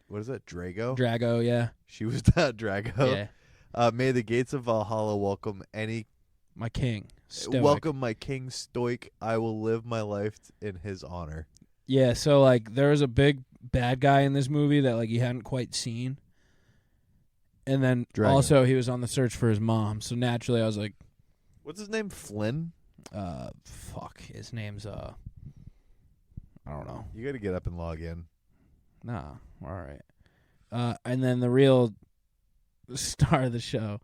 What is that? Drago, yeah. She was that Drago. Yeah. May the gates of Valhalla welcome any... My king. Stoic. Welcome my king stoic. I will live my life in his honor. Yeah, so, like, there was a big bad guy in this movie that, like, you hadn't quite seen. And then also he was on the search for his mom. So naturally I was like... What's his name? Flynn? Fuck. His name's, I don't know. You got to get up and log in. Nah. All right. And then the real star of the show,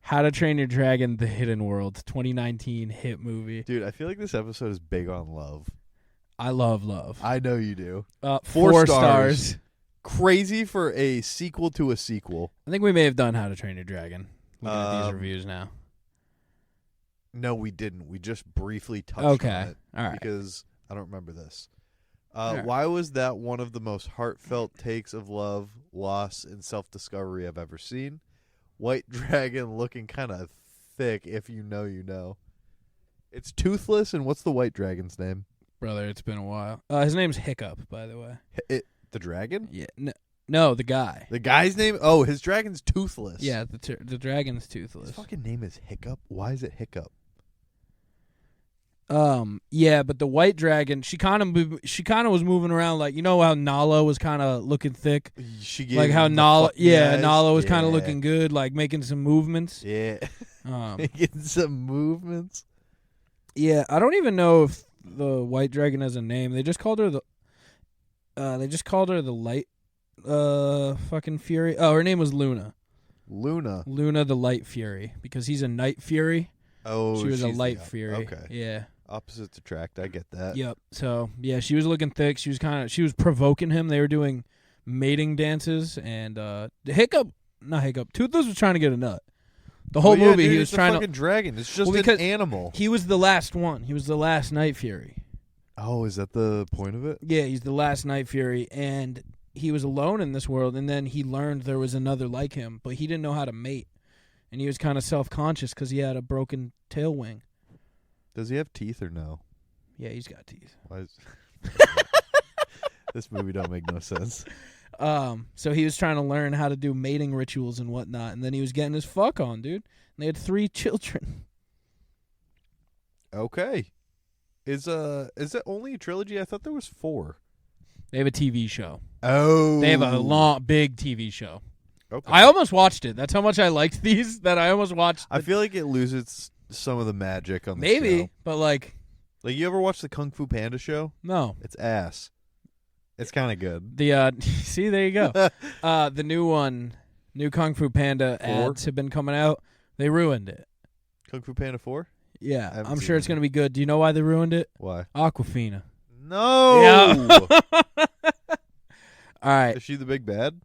How to Train Your Dragon, The Hidden World, 2019 hit movie. Dude, I feel like this episode is big on love. I love love. I know you do. 4 stars. Crazy for a sequel to a sequel. I think we may have done How to Train Your Dragon. Looking at these reviews now. No, we didn't. We just briefly touched on it. All right. Because I don't remember this. Right. Why was that one of the most heartfelt takes of love, loss, and self-discovery I've ever seen? White dragon looking kind of thick, if you know, you know. It's toothless, and what's the white dragon's name? Brother, it's been a while. His name's Hiccup, by the way. The dragon? Yeah. No, the guy. The guy's name? Oh, his dragon's toothless. Yeah, the dragon's toothless. His fucking name is Hiccup? Why is it Hiccup? Yeah, but the white dragon, she kind of was moving around like, you know how Nala was kind of looking thick? She gave like how him the Nala, yes, Nala was kind of looking good, like making some movements. Yeah. Making some movements. Yeah, I don't even know if the white dragon has a name. They just called her the light fucking Fury. Oh, her name was Luna. Luna the Light Fury, because he's a Night Fury. Oh, she was a she's Light Fury. Okay. Yeah. Opposites attract. I get that. Yep. So yeah, she was looking thick. She was provoking him. They were doing mating dances, and Toothless was trying to get a nut. The whole movie, dude, he was trying fucking dragon. It's just because an animal. He was the last one. He was the last Night Fury. Oh, is that the point of it? Yeah, he's the last Night Fury, and he was alone in this world. And then he learned there was another like him, but he didn't know how to mate, and he was kind of self-conscious because he had a broken tail wing. Does he have teeth or no? Yeah, he's got teeth. Why is this movie don't make no sense? So he was trying to learn how to do mating rituals and whatnot, and then he was getting his fuck on, dude. And they had 3 children. Okay. Is it only a trilogy? I thought there was 4. They have a TV show. Oh. They have a big TV show. Okay. I almost watched it. That's how much I liked these that I almost watched. I feel like it loses some of the magic on the show. Maybe, but like you ever watch the Kung Fu Panda show? No. It's ass. It's kind of good. The see, there you go. The new Kung Fu Panda 4? ads have been coming out. They ruined it. Kung Fu Panda 4? Yeah, I'm sure it's going to be good. Do you know why they ruined it? Why? Aquafina. No. Yeah. All right. Is she the big bad?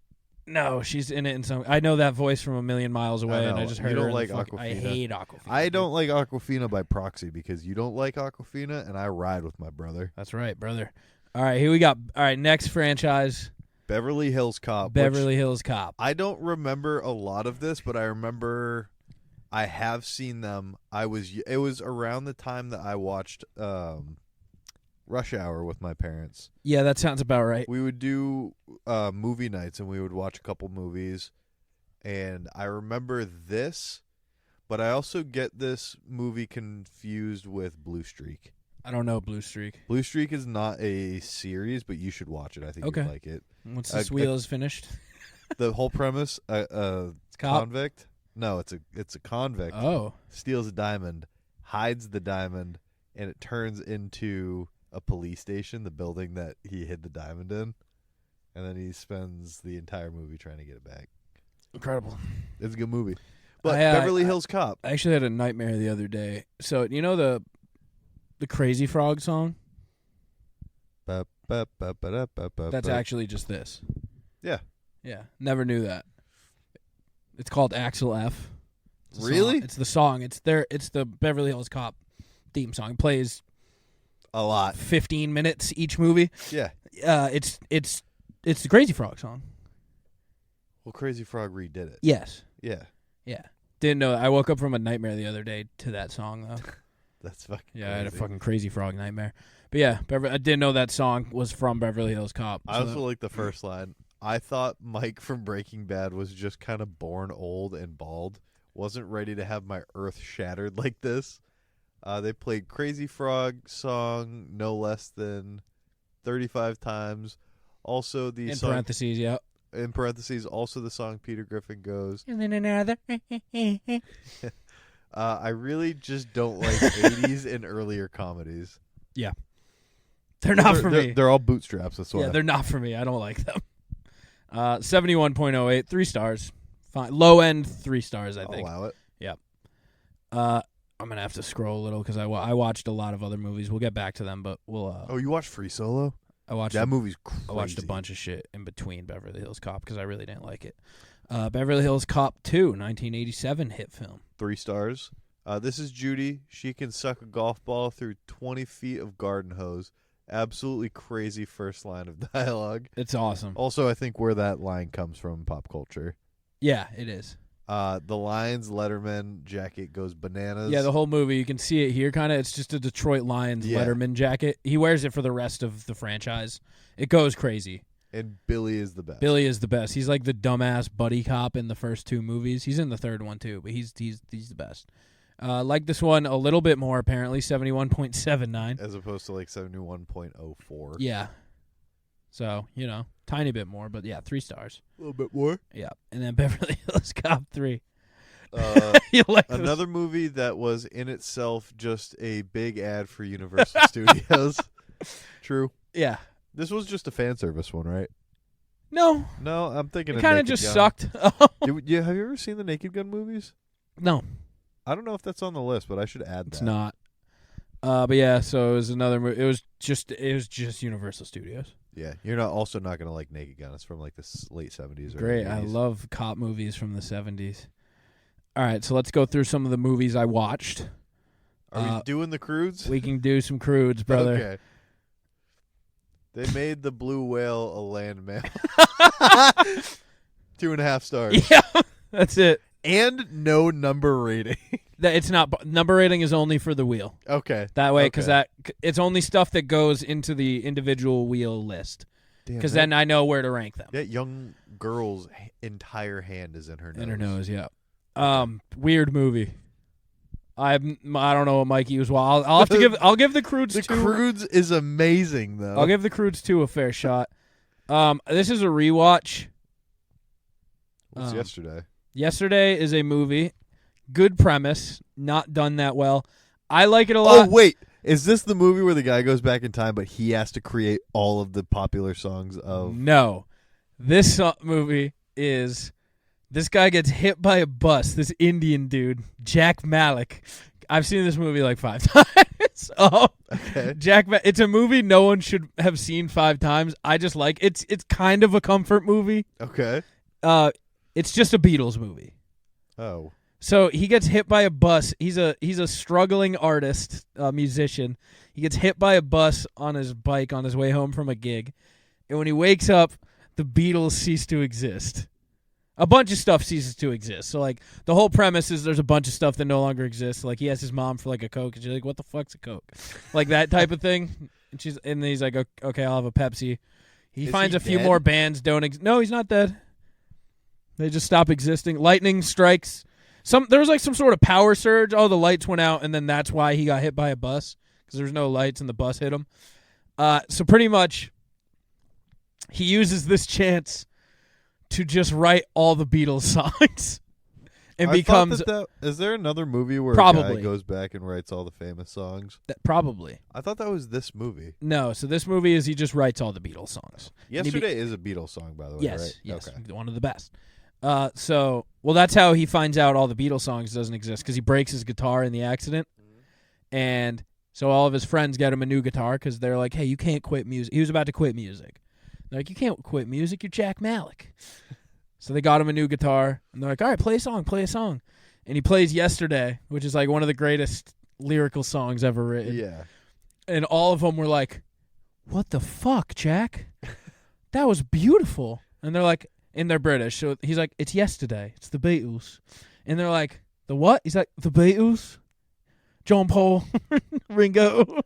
No, she's in it in some. I know that voice from a million miles away, and I just heard you her. don't like Aquafina. I hate Aquafina. I don't like Aquafina by proxy because you don't like Aquafina, and I ride with my brother. That's right, brother. All right, here we got. All right, next franchise. Beverly Hills Cop. Beverly Hills Cop. I don't remember a lot of this, but I remember I have seen them. It was around the time that I watched Rush Hour with my parents. Yeah, that sounds about right. We would do movie nights, and we would watch a couple movies. And I remember this, but I also get this movie confused with Blue Streak. I don't know Blue Streak. Blue Streak is not a series, but you should watch it. I think you'd like it. Once this wheel is finished. The whole premise, convict. No, it's a convict. Oh. Steals a diamond, hides the diamond, and it turns into a police station, the building that he hid the diamond in. And then he spends the entire movie trying to get it back. Incredible. It's a good movie. But Beverly Hills Cop. I actually had a nightmare the other day. So, you know the Crazy Frog song? That's actually just this. Yeah. Yeah. Never knew that. It's called Axel F. Really? It's the song. It's the Beverly Hills Cop theme song. It plays a lot. 15 minutes each movie. Yeah. It's the Crazy Frog song. Well, Crazy Frog redid it. Yes. Yeah. Yeah. Didn't know. I woke up from a nightmare the other day to that song though. That's fucking Yeah, crazy. I had a fucking Crazy Frog nightmare. But yeah, I didn't know that song was from Beverly Hills Cop. I also like the first line. I thought Mike from Breaking Bad was just kind of born old and bald. Wasn't ready to have my earth shattered like this. They played Crazy Frog song no less than 35 times. Also the in song, parentheses, yeah. In parentheses, also the song Peter Griffin goes. And then another. I really just don't like 80s and earlier comedies. Yeah. They're not for me. They're all bootstraps, that's why. Yeah, they're not for me. I don't like them. 71.08, 3 stars. Fine. Low end, 3 stars, I think. I'll allow it. Yep. I'm going to have to scroll a little because I watched a lot of other movies. We'll get back to them, but we'll... Oh, you watched Free Solo? I watched that movie's crazy. I watched a bunch of shit in between Beverly Hills Cop because I really didn't like it. Beverly Hills Cop 2, 1987 hit film. 3 stars. This is Judy. She can suck a golf ball through 20 feet of garden hose. Absolutely crazy first line of dialogue. It's awesome. Also, I think where that line comes from pop culture. Yeah, it is. The Lions Letterman jacket goes bananas. Yeah, the whole movie. You can see it here kind of. It's just a Detroit Lions Letterman jacket. He wears it for the rest of the franchise. It goes crazy. And Billy is the best. Billy is the best. He's like the dumbass buddy cop in the first 2 movies. He's in the third one too, but he's the best. Like this one a little bit more apparently, 71.79 as opposed to like 71.04. Yeah. So, tiny bit more, but yeah, 3 stars. A little bit more. Yeah. And then Beverly Hills Cop 3. Another movie that was in itself just a big ad for Universal Studios. True. Yeah. This was just a fan service one, right? No. No, I'm thinking it of kind of Naked just Gun. sucked. Have you ever seen the Naked Gun movies? No. I don't know if that's on the list, but I should add that. It's not. But yeah, so it was another movie. It was just Universal Studios. Yeah, you're also not going to like Naked Gun. It's from like the late 70s or Great. 80s. I love cop movies from the 70s. All right, so let's go through some of the movies I watched. Are we doing the Crudes? We can do some Crudes, brother. Okay. They made the blue whale a land mammal. 2.5 stars. Yeah, that's it. And no number rating. It's not number rating is only for the wheel. Okay. That way, because it's only stuff that goes into the individual wheel list. Because then I know where to rank them. That young girl's entire hand is in her nose. In her nose, yeah. Weird movie. I don't know what Mikey was. Well, I'll give the Crudes. The Crudes is amazing though. I'll give the Crudes 2 a fair shot. This is a rewatch. What's yesterday? Yesterday is a movie. Good premise, not done that well. I like it a lot. Oh wait, is this the movie where the guy goes back in time, but he has to create all of the popular songs of? No, this movie is. This guy gets hit by a bus. This Indian dude, Jack Malik. I've seen this movie like 5 times. Okay. It's a movie no one should have seen 5 times. I just like it's kind of a comfort movie. Okay. It's just a Beatles movie. Oh. So he gets hit by a bus. He's a struggling artist, musician. He gets hit by a bus on his bike on his way home from a gig. And when he wakes up, the Beatles cease to exist. A bunch of stuff ceases to exist. So, like, the whole premise is there's a bunch of stuff that no longer exists. Like, he asks his mom for, like, a Coke, and she's like, what the fuck's a Coke? Like, that type of thing. And he's like, okay, I'll have a Pepsi. He finds a few more bands don't exist. No, he's not dead. They just stop existing. Lightning strikes. There was, like, some sort of power surge. Oh, the lights went out, and then that's why he got hit by a bus, because there's no lights, and the bus hit him. So, pretty much, he uses this chance to just write all the Beatles songs and becomes is there another movie where probably a guy goes back and writes all the famous songs? Probably. I thought that was this movie. No, so this movie is he just writes all the Beatles songs. Yesterday is a Beatles song, by the way, yes, right? Yes, okay. One of the best. So that's how he finds out all the Beatles songs doesn't exist, because he breaks his guitar in the accident. And so all of his friends get him a new guitar because they're like, hey, you can't quit music. He was about to quit music. They're like, you can't quit music. You're Jack Malik. So they got him a new guitar, and they're like, all right, play a song. And he plays Yesterday, which is like one of the greatest lyrical songs ever written. Yeah. And all of them were like, what the fuck, Jack? That was beautiful. And they're like, and they're British. So he's like, it's Yesterday. It's the Beatles. And they're like, the what? He's like, the Beatles? John Paul, Ringo.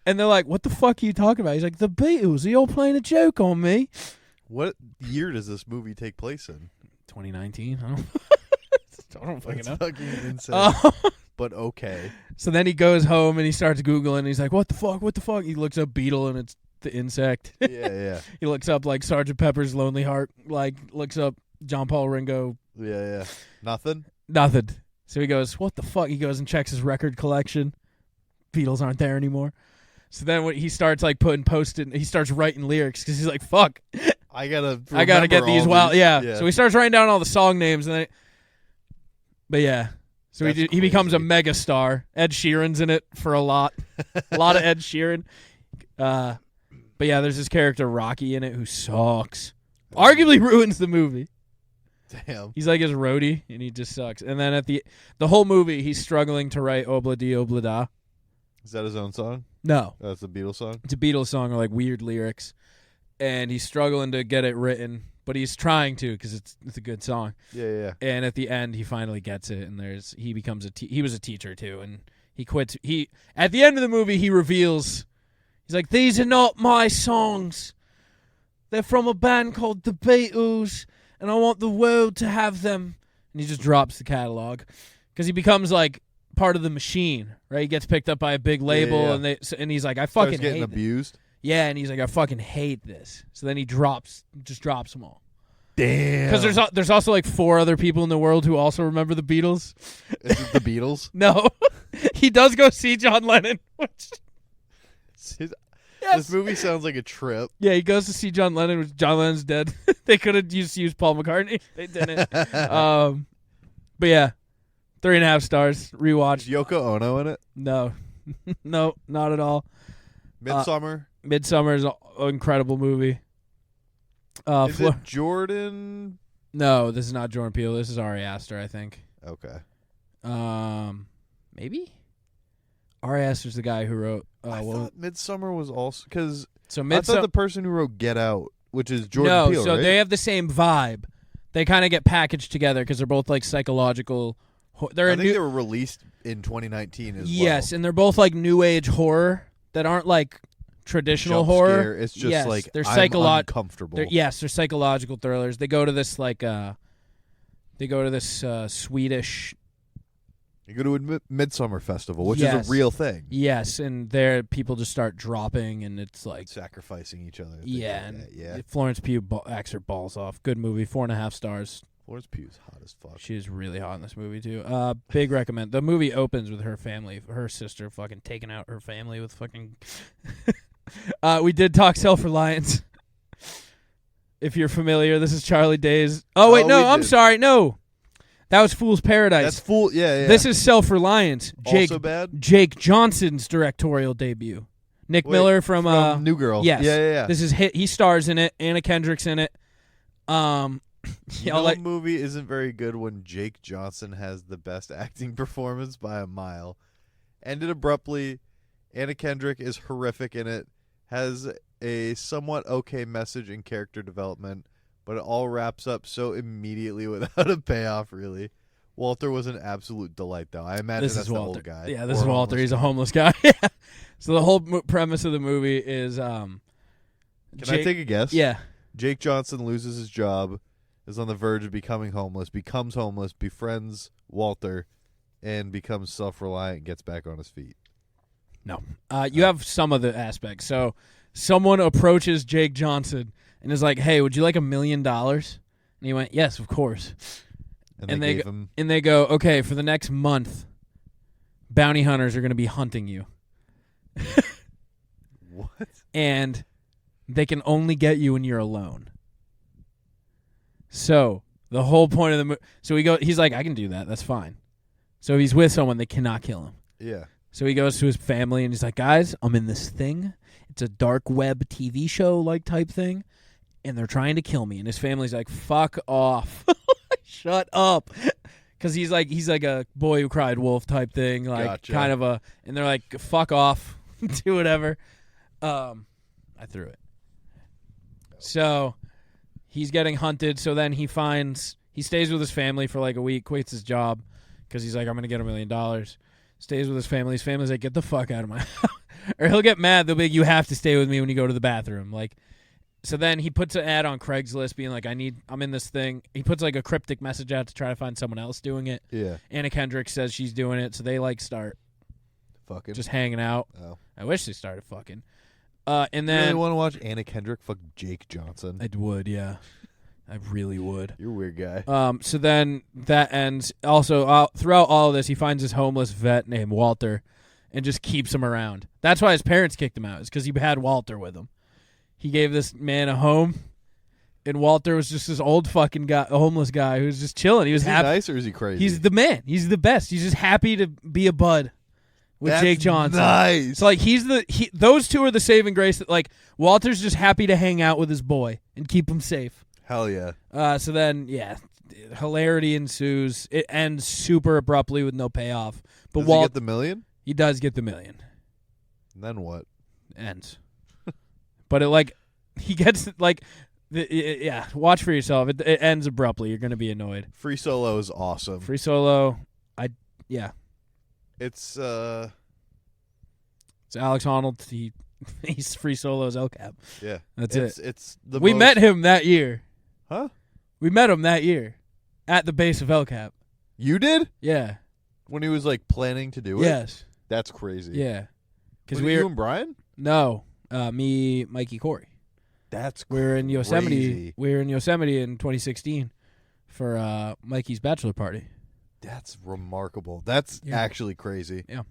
And they're like, what the fuck are you talking about? He's like, the Beatles, are you all playing a joke on me? What year does this movie take place in? 2019. I don't fucking know. That's fucking insane. But okay. So then he goes home and he starts Googling and he's like, what the fuck? He looks up Beetle and it's the insect. Yeah. He looks up like Sgt. Pepper's Lonely Heart, like looks up John Paul Ringo. Yeah. Nothing? Nothing. So he goes, what the fuck? He goes and checks his record collection. Beatles aren't there anymore. So then when he starts like he starts writing lyrics because he's like, fuck. I gotta get these wild. Yeah. So he starts writing down all the song names and so he becomes a mega star. Ed Sheeran's in it for a lot of Ed Sheeran. But yeah, there's this character Rocky in it who sucks. Arguably ruins the movie. Damn. He's like his roadie and he just sucks. And then at the whole movie he's struggling to write Obla Di Obla Da. Is that his own song? No. That's a Beatles song? It's a Beatles song or like weird lyrics. And he's struggling to get it written, but he's trying to because it's a good song. Yeah. And at the end, he finally gets it, and he becomes he was a teacher too, and he quits. At the end of the movie, he reveals, he's like, these are not my songs. They're from a band called the Beatles, and I want the world to have them. And he just drops the catalog because he becomes like part of the machine, right? He gets picked up by a big label, and he's like, I fucking getting hate abused. This. Yeah, and he's like, I fucking hate this. So then he drops them all. Damn. Because there's also like 4 other people in the world who also remember the Beatles. Is it the Beatles? No. He does go see John Lennon. This movie sounds like a trip. Yeah, he goes to see John Lennon, which John Lennon's dead. They could have used Paul McCartney. They didn't. But yeah, 3.5 stars. Rewatch. Is Yoko Ono in it? No. No, not at all. Midsummer? Midsummer is an incredible movie. Is it Jordan? No, this is not Jordan Peele. This is Ari Aster, I think. Okay. Maybe? Ari Aster's the guy who wrote... I thought Midsummer was also... Because I thought the person who wrote Get Out, which is Jordan Peele, so right? they have the same vibe. They kind of get packaged together because they're both like psychological... I think they were released in 2019 as well. Yes, and they're both like new age horror that aren't like traditional Jump horror. Scare. It's just like they're I'm uncomfortable. They're psychological thrillers. They go to this Swedish... You go to a Midsummer Festival, which is a real thing. Yes, and there people just start dropping, and it's like... sacrificing each other. Yeah, Florence Pugh acts her balls off. Good movie, 4.5 stars. Florence Pugh's hot as fuck. She's really hot in this movie, too. Big recommend. The movie opens with her family, her sister fucking taking out her family with fucking... we did talk self-reliance. If you're familiar, this is Charlie Day's... Oh, wait, no, I'm sorry, no. That was Fool's Paradise. That's yeah. This is Self-Reliance. Also bad? Jake Johnson's directorial debut. Nick Miller from New Girl. Yes. Yeah. This is he stars in it. Anna Kendrick's in it. The movie isn't very good when Jake Johnson has the best acting performance by a mile. Ended abruptly. Anna Kendrick is horrific in it. Has a somewhat okay message and character development, but it all wraps up so immediately without a payoff, really. Walter was an absolute delight, though. I imagine that's the old guy. Yeah, this is Walter. He's a homeless guy. So the whole premise of the movie is... Can I take a guess? Yeah. Jake Johnson loses his job, is on the verge of becoming homeless, becomes homeless, befriends Walter, and becomes self-reliant and gets back on his feet. No. You have some of the aspects. So someone approaches Jake Johnson and is like, hey, would you like $1 million? And he went, yes, of course. And they go, okay, for the next month, bounty hunters are going to be hunting you. What? And they can only get you when you're alone. So the whole point of the movie... So he's like, I can do that. That's fine. So if he's with someone, they cannot kill him. Yeah. So he goes to his family, and he's like, guys, I'm in this thing. It's a dark web TV show-like type thing, and they're trying to kill me. And his family's like, fuck off. Shut up. Because he's like a boy who cried wolf type thing, like kind of a... And they're like, fuck off. Do whatever. I threw it. So he's getting hunted, so then he stays with his family for like a week, quits his job, because he's like, I'm going to get $1 million. Stays with his family. His family's like, get the fuck out of my house. Or he'll get mad. They'll be like, you have to stay with me when you go to the bathroom. Like, so then he puts an ad on Craigslist being like, I'm in this thing. He puts like a cryptic message out to try to find someone else doing it. Yeah. Anna Kendrick says she's doing it, so they like start fucking just hanging out. Oh. I wish they started fucking. And then you really want to watch Anna Kendrick fuck Jake Johnson? I would, yeah. I really would. You're a weird guy. So then that ends. Also, throughout all of this, he finds this homeless vet named Walter and just keeps him around. That's why his parents kicked him out, is because he had Walter with him. He gave this man a home, and Walter was just this old fucking guy, a homeless guy who was just chilling. He was happy. Nice, or is he crazy? He's the man. He's the best. He's just happy to be a bud with Jake Johnson. Nice. So like those two are the saving grace. That like Walter's just happy to hang out with his boy and keep him safe. Hell yeah. So then, yeah, hilarity ensues. It ends super abruptly with no payoff. But Does he get the $1 million? He does get the $1 million. And then what? Ends. But he gets yeah. Watch for yourself. It ends abruptly. You're gonna be annoyed. Free Solo is awesome. Free Solo, yeah. It's Alex Honnold. He's Free Solo's El Cap. Yeah, that's it. It's we met him that year. Huh? We met him that year at the base of El Cap. You did? Yeah. When he was like planning to do it. Yes. That's crazy. Yeah. Because you and Brian? No, me, Mikey, Corey. That's we were in Yosemite. Crazy. We were in Yosemite in 2016 for Mikey's bachelor party. That's remarkable. That's actually crazy. Yeah.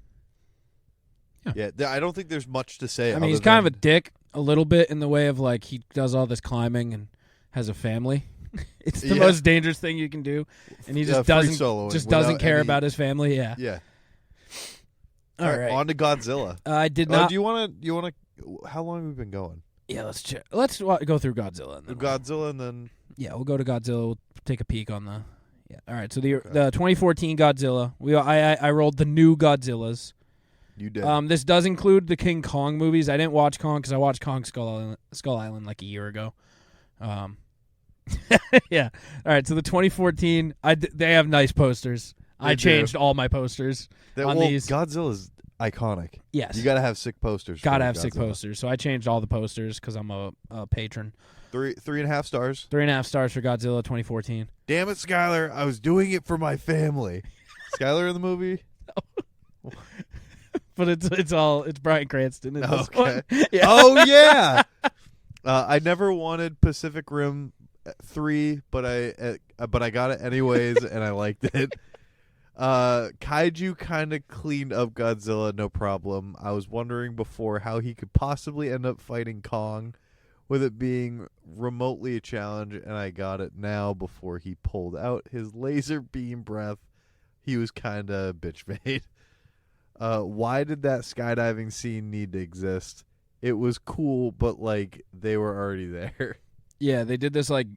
Yeah, I don't think there's much to say. I mean, he's kind of a dick a little bit in the way of like he does all this climbing and has a family. It's the most dangerous thing you can do, and he just doesn't care about his family. Yeah. Yeah. All right. On to Godzilla. I did not. Do you want to? How long have we been going? Yeah, let's check. Let's go through Godzilla. And then and then. Yeah, we'll go to Godzilla. We'll take a peek on the. Yeah. All right. So the 2014 Godzilla. I rolled the new Godzillas. You did. This does include the King Kong movies. I didn't watch Kong because I watched Kong Skull Island like a year ago. Yeah. All right. So the 2014, they have nice posters. I changed all my posters on these. Godzilla's iconic. Yes. You got to have sick posters. Gotta have sick posters. So I changed all the posters because I'm a patron. 3.5 stars. 3.5 stars for Godzilla 2014. Damn it, Skylar! I was doing it for my family. Skylar in the movie. But it's Bryan Cranston in this one. Yeah. Oh yeah. I never wanted Pacific Rim 3, but I got it anyways, and I liked it. Kaiju kind of cleaned up Godzilla, no problem. I was wondering before how he could possibly end up fighting Kong, with it being remotely a challenge, and I got it now before he pulled out his laser beam breath. He was kind of bitch made. Why did that skydiving scene need to exist? It was cool, but like they were already there. Yeah, they did this like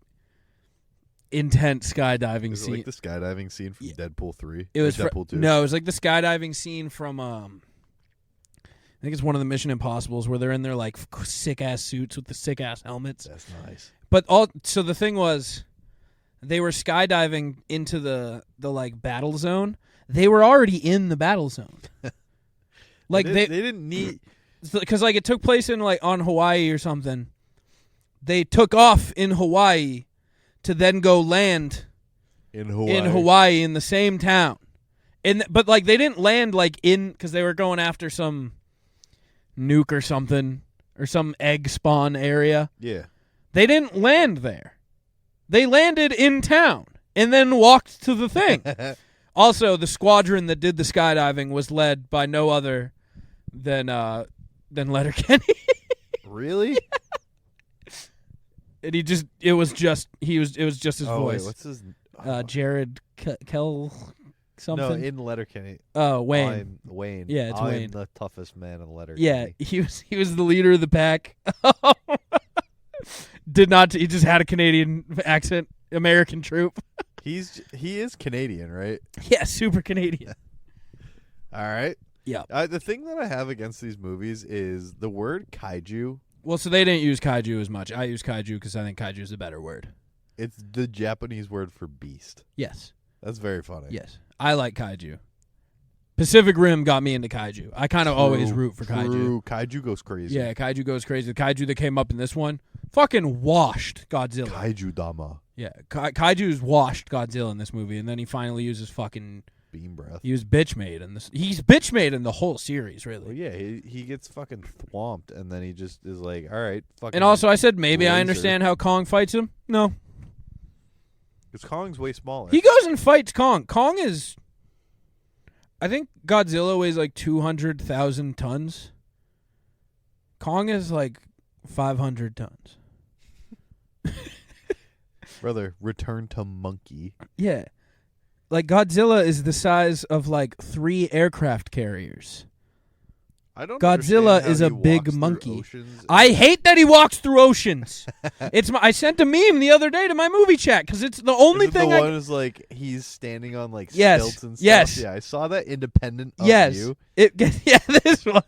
intense skydiving scene. Like the skydiving scene from Deadpool 3? It was Deadpool 2. No, it was like the skydiving scene from I think it's one of the Mission Impossibles where they're in their like sick ass suits with the sick ass helmets. That's nice. But so the thing was, they were skydiving into the like battle zone. They were already in the battle zone. Like they didn't need, because like it took place in like on Hawaii or something. They took off in Hawaii to then go land in Hawaii in the same town. But like they didn't land like because they were going after some nuke or something or some egg spawn area. Yeah. They didn't land there. They landed in town and then walked to the thing. Also, the squadron that did the skydiving was led by no other than Letterkenny. Really? And it was just his voice. Wait, what's his Jared Kell something? No, in Letterkenny. Oh, Wayne. I'm Wayne. Yeah, it's Wayne. I'm the toughest man in Letterkenny. Yeah, he was the leader of the pack. He just had a Canadian accent, American troop. He is Canadian, right? Yeah, super Canadian. All right. Yeah. The thing that I have against these movies is the word kaiju. Well, so they didn't use kaiju as much. I use kaiju because I think kaiju is a better word. It's the Japanese word for beast. Yes. That's very funny. Yes. I like kaiju. Pacific Rim got me into kaiju. I kind of always root for kaiju. Kaiju goes crazy. Yeah, kaiju goes crazy. The kaiju that came up in this one fucking washed Godzilla. Kaiju Dama. Yeah, kaiju's washed Godzilla in this movie, and then he finally uses fucking beam breath. He was bitch made in this. He's bitch made in the whole series, really. Well, yeah, he gets fucking thwomped, and then he just is like, all right, fucking. And also, I said maybe I understand how Kong fights him. No, because Kong's way smaller. He goes and fights Kong. Kong is, I think Godzilla weighs like 200,000 tons. Kong is like 500 tons. Brother, return to monkey. Yeah. Like Godzilla is the size of like 3 aircraft carriers. I don't. Godzilla is a big monkey. I hate that he walks through oceans. I sent a meme the other day to my movie chat because it's the only thing. The one is like he's standing on like stilts and stuff. Yes. Yeah, I saw that independent of you. This one.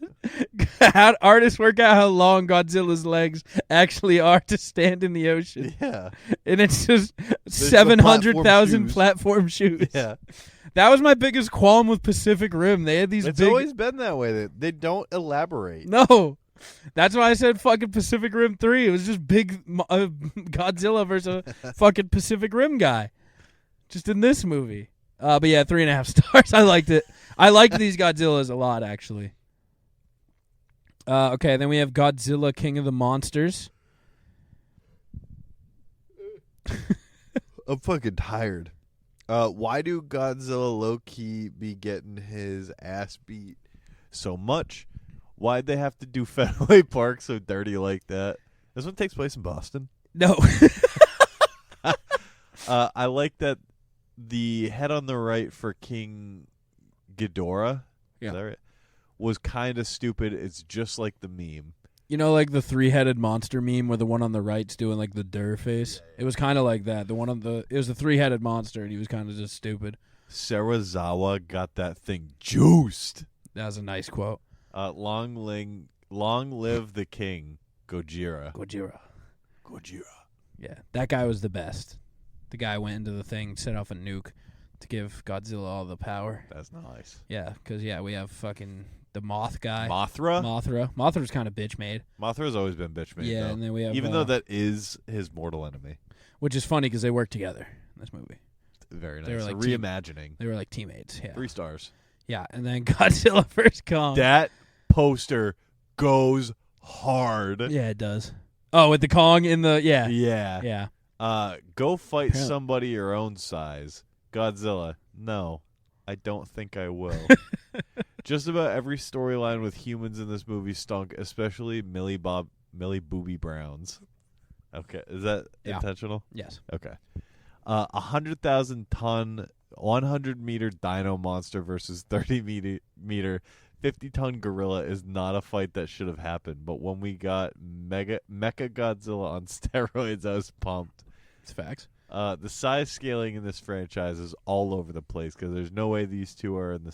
How artists work out how long Godzilla's legs actually are to stand in the ocean. Yeah, and it's just 700,000 platform shoes. Yeah. That was my biggest qualm with Pacific Rim. They had these It's big... always been that way. They don't elaborate. No. That's why I said fucking Pacific Rim 3. It was just big Godzilla versus a fucking Pacific Rim guy. Just in this movie. But yeah, 3.5 stars. I liked it. I liked these Godzillas a lot, actually. Okay, then we have Godzilla King of the Monsters. I'm fucking tired. Why do Godzilla low-key be getting his ass beat so much? Why'd they have to do Fenway Park so dirty like that? This one takes place in Boston. No. I like that the head on the right for King Ghidorah is that right? Was kind of stupid. It's just like the meme. You know, like the 3-headed monster meme where the one on the right's doing like the Durr face? It was kind of like that. The one on it was the 3-headed monster, and he was kind of just stupid. Serizawa got that thing juiced. That was a nice quote. Long live the king, Gojira. Gojira. Yeah, that guy was the best. The guy went into the thing, set off a nuke to give Godzilla all the power. That's nice. Yeah, because, we have fucking the Moth guy. Mothra? Mothra's kind of bitch made. Mothra's always been bitch made, Yeah, though. and then we have... Even though that is his mortal enemy. Which is funny because they work together in this movie. Very nice. They were like reimagining. They were like teammates, yeah. 3 stars. Yeah, and then Godzilla vs. Kong. That poster goes hard. Yeah, it does. Oh, with the Kong in the... Yeah. Yeah. Go fight Apparently. somebody your own size. Godzilla. No, I don't think I will. Just about every storyline with humans in this movie stunk, especially Millie Booby Brown's. Okay, is that intentional? Yes. Okay. 100,000 ton, 100-meter dino monster versus 30-meter, 50-ton gorilla is not a fight that should have happened. But when we got Mecha Godzilla on steroids, I was pumped. It's facts. The size scaling in this franchise is all over the place because there's no way these two are the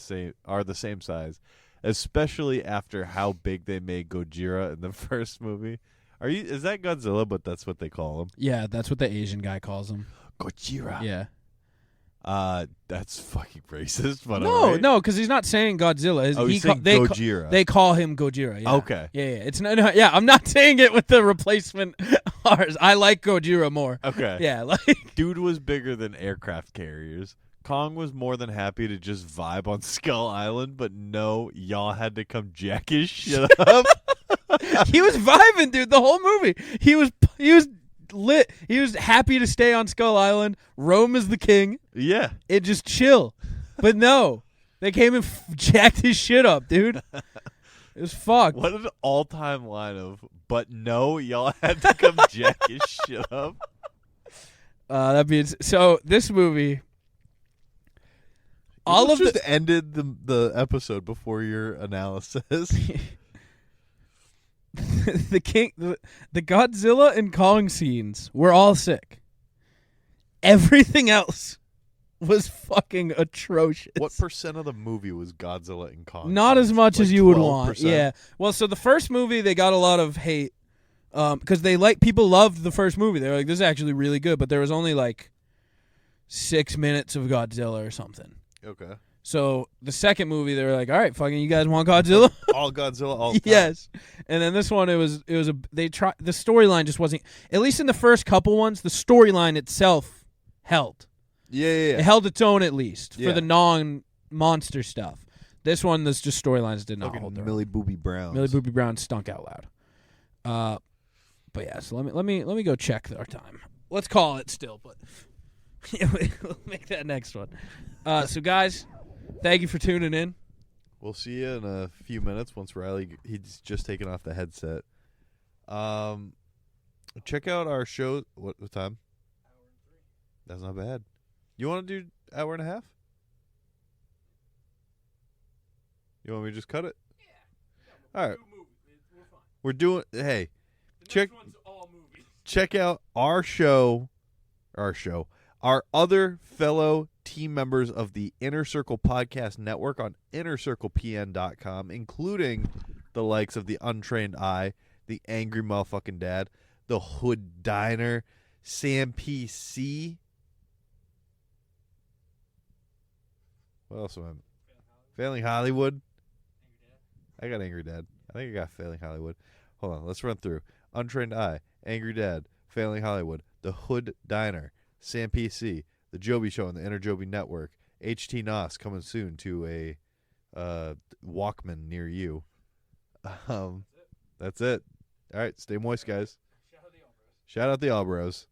same size, especially after how big they made Gojira in the first movie. Is that Godzilla? But that's what they call him. Yeah, that's what the Asian guy calls him. Gojira. Yeah. That's fucking racist. But no, because he's not saying Godzilla. He's saying Gojira. They call him Gojira. Yeah. Okay. Yeah. It's no. Yeah, I'm not saying it with the replacement R's. I like Gojira more. Okay. Yeah, like dude was bigger than aircraft carriers. Kong was more than happy to just vibe on Skull Island, but no, y'all had to come jack his shit up. He was vibing, dude. The whole movie, he was lit. He was happy to stay on Skull Island. Rome is the king. Yeah. It just chill. But no, they came and jacked his shit up, dude. It was fucked. What an all-time line of, but no, y'all had to come jack his shit up. That means, so this movie, just ended the episode before your analysis. the Godzilla and Kong scenes were all sick. Everything else was fucking atrocious. What % of the movie was Godzilla and Kong? Not as much as you would 12%? want. Yeah. Well, so the first movie they got a lot of hate because people loved the first movie. They were like, "This is actually really good," but there was only like 6 minutes of Godzilla or something. Okay. So the second movie, they were like, "All right, fucking, you guys want Godzilla?" All Godzilla, all the time. Yes. And then this one, the storyline just wasn't. At least in the first couple ones, the storyline itself held. Yeah. It held its own at least Yeah. for the non-monster stuff. This one, there's just storylines did not hold their own. Millie Booby Brown. Millie Booby Brown stunk out loud. But yeah, so let me go check our time. Let's call it still, but we'll make that next one. So guys, thank you for tuning in. We'll see you in a few minutes once he's just taken off the headset. Check out our show. What time? 1:03. That's not bad. You want to do hour and a half? You want me to just cut it? Yeah. All right. We're doing. Hey, check out our show. Our other fellow team members of the Inner Circle Podcast Network on InnerCirclePN.com, including the likes of the Untrained Eye, the Angry Motherfucking Dad, the Hood Diner, Sam PC. What else am I? Failing Hollywood. I got Angry Dad. I think I got Failing Hollywood. Hold on, let's run through. Untrained Eye, Angry Dad, Failing Hollywood, the Hood Diner, Sam PC, the Joby Show on the Inner Joby Network, HT Nos coming soon to a Walkman near you. That's it. All right, stay moist, guys. Shout out the Allbros.